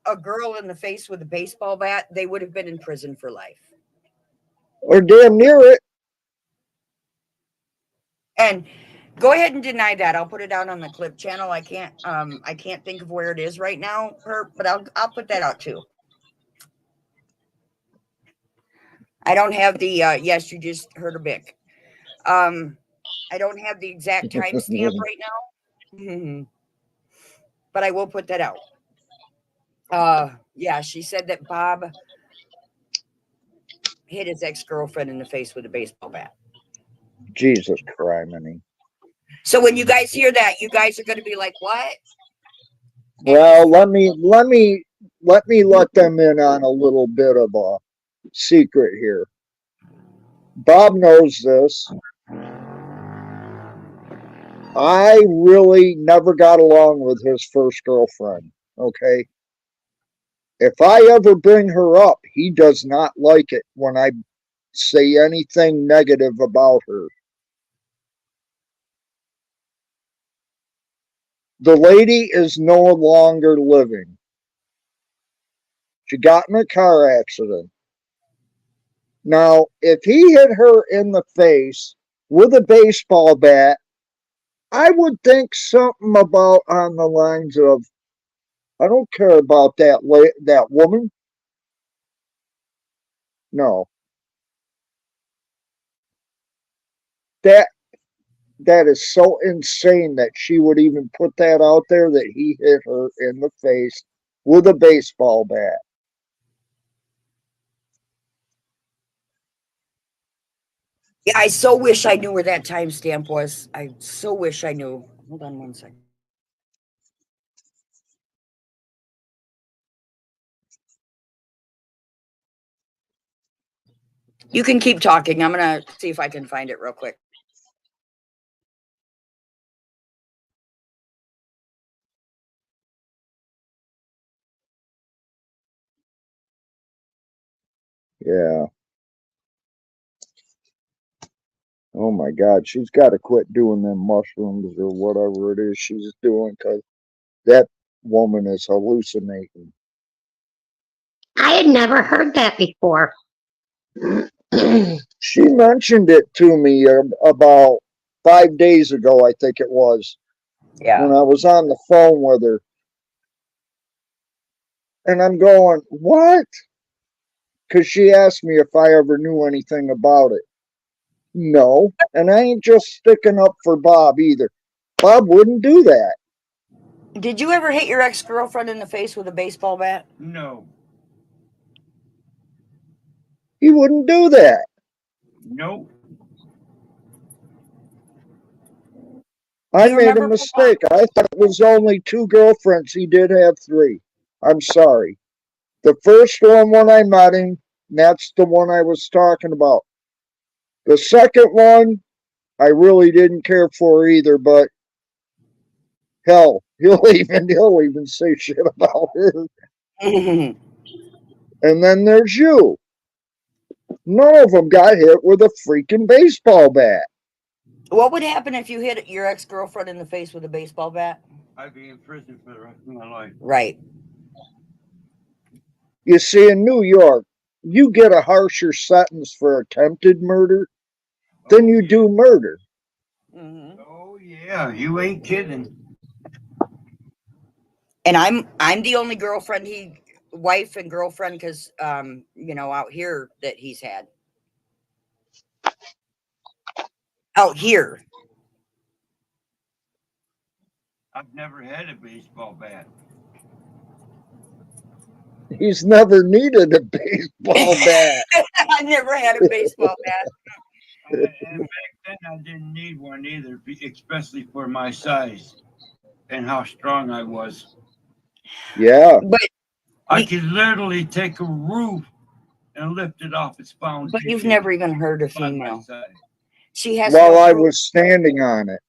a girl in the face with a baseball bat, they would have been in prison for life. Or damn near it. And go ahead and deny that. I'll put it out on the clip channel. I can't think of where it is right now, but I'll put that out too. I don't have the yes, you just heard a bick. I don't have the exact timestamp right now. But I will put that out. Yeah, she said that Bob hit his ex-girlfriend in the face with a baseball bat. Jesus criminy. So when you guys hear that, you guys are going to be like, "What?" Well, let me let them in on a little bit of a secret here. Bob knows this. I really never got along with his first girlfriend. Okay. If I ever bring her up, he does not like it when I say anything negative about her. The lady is no longer living. She got in a car accident. Now, if he hit her in the face with a baseball bat, I would think something about on the lines of, I don't care about that woman. No. That is so insane that she would even put that out there that he hit her in the face with a baseball bat. Yeah, I so wish I knew where that timestamp was. I so wish I knew. Hold on one second. You can keep talking. I'm going to see if I can find it real quick. Yeah. Oh my God, she's got to quit doing them mushrooms or whatever it is she's doing, because that woman is hallucinating. I had never heard that before. She mentioned it to me about 5 days ago, I think it was, when I was on the phone with her. And I'm going, what? Because she asked me if I ever knew anything about it. No, and I ain't just sticking up for Bob either. Bob wouldn't do that. Did you ever hit your ex-girlfriend in the face with a baseball bat? No. He wouldn't do that. Nope. I made a mistake. I thought it was only 2 girlfriends. He did have 3. I'm sorry. The first one when I met him, that's the one I was talking about. The second one, I really didn't care for either, but hell, he'll even say shit about her. And then there's you. None of them got hit with a freaking baseball bat. What would happen if you hit your ex-girlfriend in the face with a baseball bat? I'd be in prison for the rest of my life. Right. You see, in New York, you get a harsher sentence for attempted murder than you do murder. Mm-hmm. Oh yeah, you ain't kidding. And I'm the only wife and girlfriend, because out here that he's had. Out here. I've never had a baseball bat. He's never needed a baseball bat. I never had a baseball bat. And back then I didn't need one either, especially for my size and how strong I was. Yeah. But I could literally take a roof and lift it off its foundation. But you've never even heard a by my female. side. She has While no I proof. was standing on it.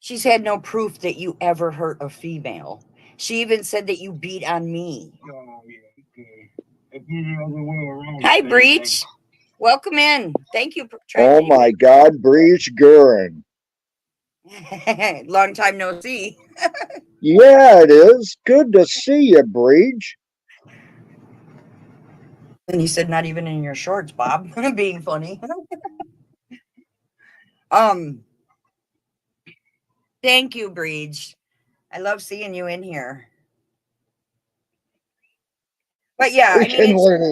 She's had no proof that you ever hurt a female. She even said that you beat on me. Oh, yeah, okay. It'd be the other way around. Hi, if Breach. Welcome in. Thank you for Oh my God, Breach Gurin. Long time no see. Yeah, it is. Good to see you, Breach. And you said not even in your shorts, Bob. Being funny. Thank you, Breach. I love seeing you in here. But yeah, I mean,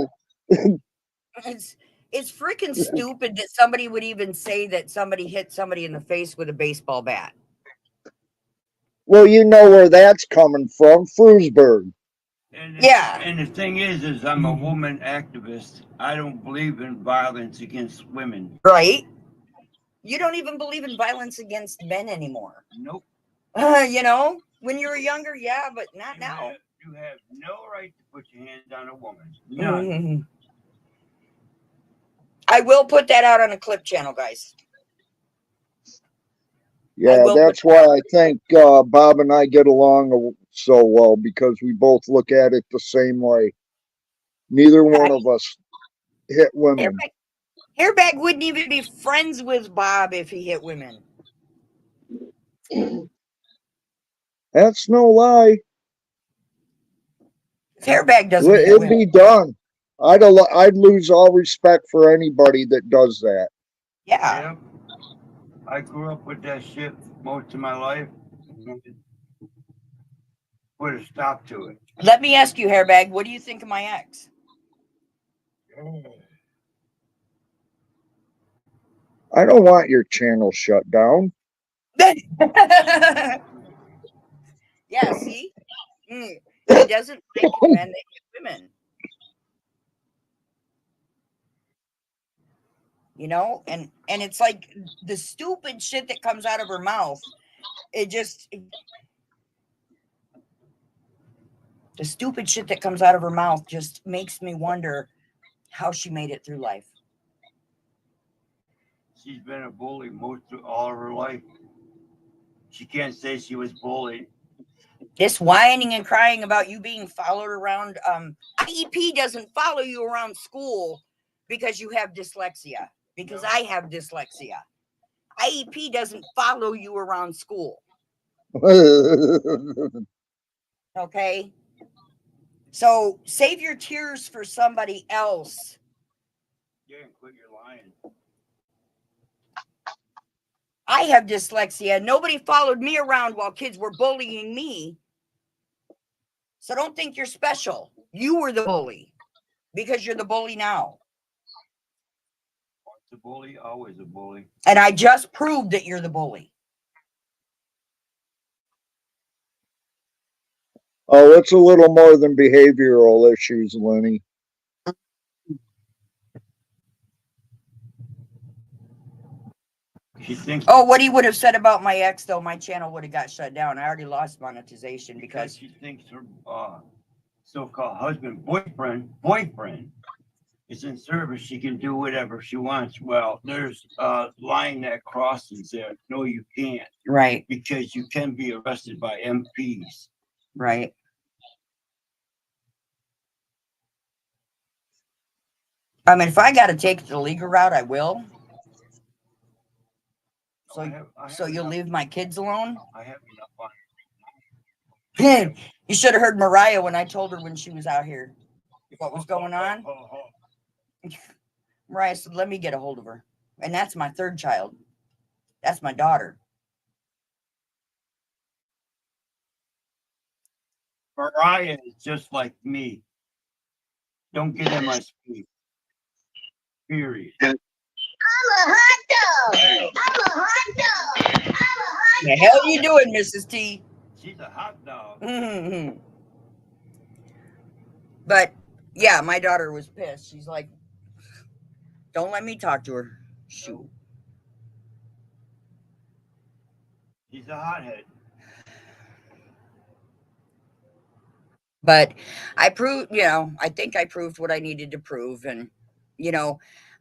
it's freaking stupid that somebody would even say that somebody hit somebody in the face with a baseball bat. Well, you know where that's coming from, Frewsburg. Yeah. And the thing is I'm a woman activist. I don't believe in violence against women. Right? You don't even believe in violence against men anymore. Nope. When you were younger, yeah, but not now. You have no right to put your hands on a woman. None. Mm-hmm. I will put that out on a clip channel, guys. Yeah, that's why I think Bob and I get along so well, because we both look at it the same way. Neither one of us hit women. Hairbag wouldn't even be friends with Bob if he hit women. That's no lie. Hairbag doesn't hit It'd women. be done. I'd lose all respect for anybody that does that. Yeah. I grew up with that shit most of my life. Put a stop to it. Let me ask you, Hairbag, what do you think of my ex? I don't want your channel shut down. Yeah, see? He doesn't like men that hit women. And it's like the stupid shit that comes out of her mouth. The stupid shit that comes out of her mouth just makes me wonder how she made it through life. She's been a bully most of all of her life. She can't say she was bullied. This whining and crying about you being followed around. IEP doesn't follow you around school because you have dyslexia. Because I have dyslexia. IEP doesn't follow you around school. Okay? So save your tears for somebody else. Yeah, quit your lying. I have dyslexia. Nobody followed me around while kids were bullying me. So don't think you're special. You were the bully because you're the bully now. Once a bully, always a bully. And I just proved that you're the bully. Oh, it's a little more than behavioral issues, Lenny. She thinks. Oh, what he would have said about my ex, though, my channel would have got shut down. I already lost monetization because she thinks her so-called husband, boyfriend is in service. She can do whatever she wants. Well, there's a line that crosses there. No, you can't. Right. Because you can be arrested by MPs. Right. I mean, if I got to take the legal route, I will. So, so you'll leave my kids alone? I have enough on. You should have heard Mariah when I told her when she was out here what was going on. Mariah said, let me get a hold of her. And that's my third child. That's my daughter. Mariah is just like me. Don't get in my speech. Period. I'm a hot dog. I'm a hot dog. I'm a hot The hell you doing, Mrs. T? She's a hot dog. But yeah, my daughter was pissed. She's like, don't let me talk to her. Shoot. She's a hothead. But I proved, I think I proved what I needed to prove. And,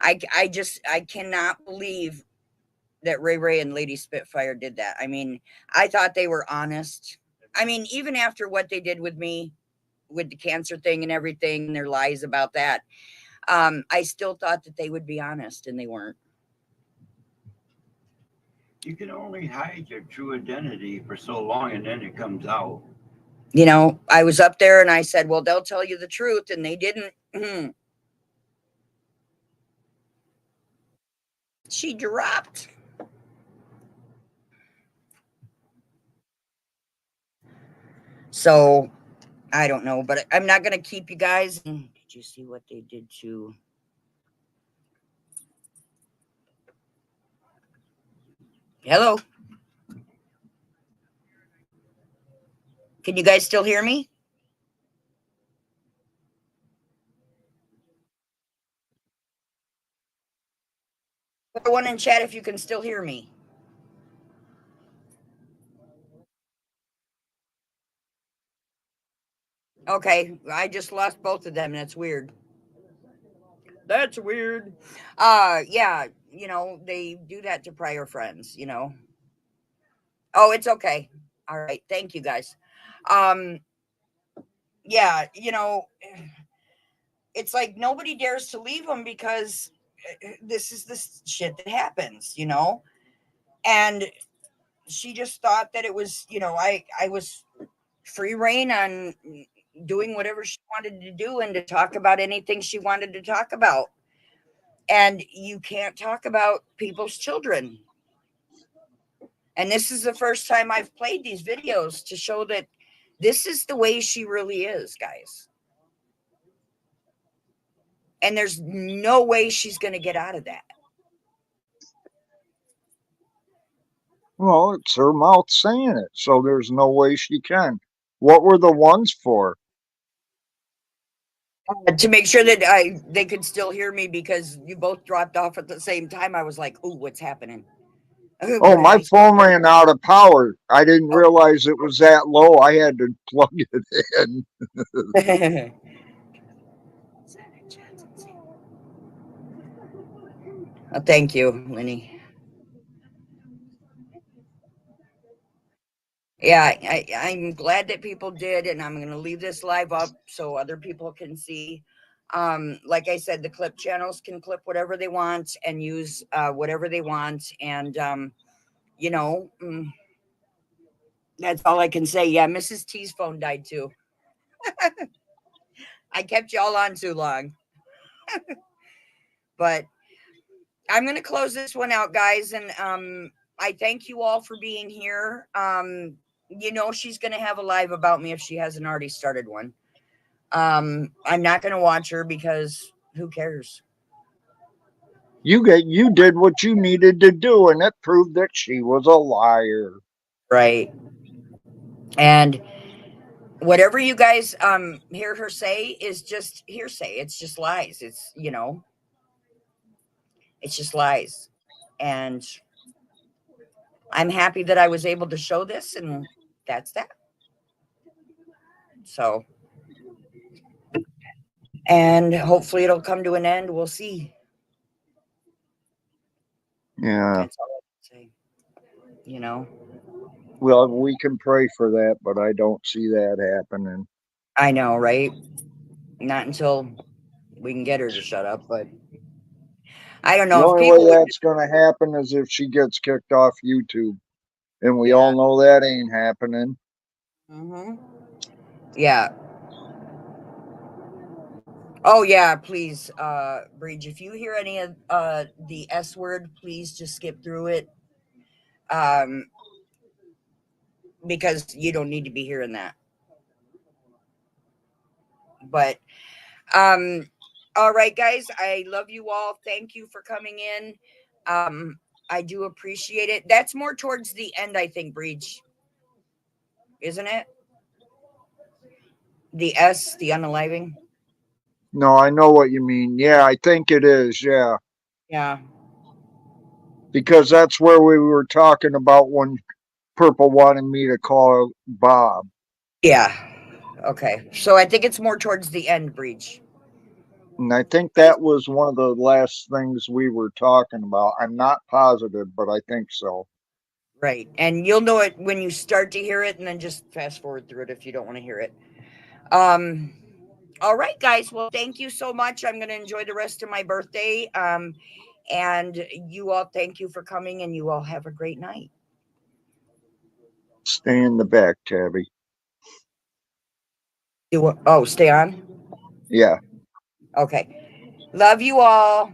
I cannot believe that Ray and Lady Spitfire did that. I mean, I thought they were honest. I mean, even after what they did with me, with the cancer thing and everything, their lies about that, I still thought that they would be honest, and they weren't. You can only hide your true identity for so long, and then it comes out. I was up there and I said, well, they'll tell you the truth, and they didn't. She dropped. So I don't know, but I'm not going to keep you guys. Did you see what they did to? Hello. Can you guys still hear me? Put one in chat if you can still hear me. Okay, I just lost both of them. That's weird. That's weird. Yeah, they do that to prior friends, Oh, it's okay. All right. Thank you guys. Yeah, it's like nobody dares to leave them because this is the shit that happens, and she just thought that it was, I was free reign on doing whatever she wanted to do and to talk about anything she wanted to talk about. And you can't talk about people's children. And this is the first time I've played these videos to show that this is the way she really is, guys. And there's no way she's going to get out of that. Well, it's her mouth saying it, so there's no way she can. What were the ones for? To make sure that they could still hear me, because you both dropped off at the same time. I was like, "Ooh, what's happening?" Oh, my phone ran out of power. I didn't realize it was that low. I had to plug it in. Oh, thank you, Lenny. Yeah, I'm glad that people did, and I'm going to leave this live up so other people can see. Like I said, the clip channels can clip whatever they want and use whatever they want, and that's all I can say. Yeah, Mrs. T's phone died too. I kept y'all on too long. But I'm going to close this one out, guys, and I thank you all for being here. She's going to have a live about me if she hasn't already started one. I'm not going to watch her because who cares? You did what you needed to do, and it proved that she was a liar. Right. And whatever you guys hear her say is just hearsay. It's just lies. It's, it's just lies. And I'm happy that I was able to show this, and that's that. So, and hopefully it'll come to an end. We'll see. Yeah. That's all I can say. Well, we can pray for that, but I don't see that happening. I know, right? Not until we can get her to shut up, but I don't The know if only people way would. that's gonna happen is if she gets kicked off YouTube. And we Yeah. all know that ain't happening. Yeah. Oh yeah, please, Breach, if you hear any of the S word, please just skip through it. Because you don't need to be hearing that. But all right, guys, I love you all. Thank you for coming in. I do appreciate it. That's more towards the end, I think, Breach. Isn't it? The S, the unaliving. No, I know what you mean. Yeah, I think it is. Yeah. Yeah. Because that's where we were talking about when Purple wanted me to call Bob. Yeah. Okay. So I think it's more towards the end, Breach. And I think that was one of the last things we were talking about. I'm not positive, but I think so. Right. And you'll know it when you start to hear it, and then just fast forward through it if you don't want to hear it. All right, guys. Well, thank you so much. I'm going to enjoy the rest of my birthday. And you all, thank you for coming, and you all have a great night. Stay in the back, Tabby. Oh, stay on? Yeah. Okay. Love you all.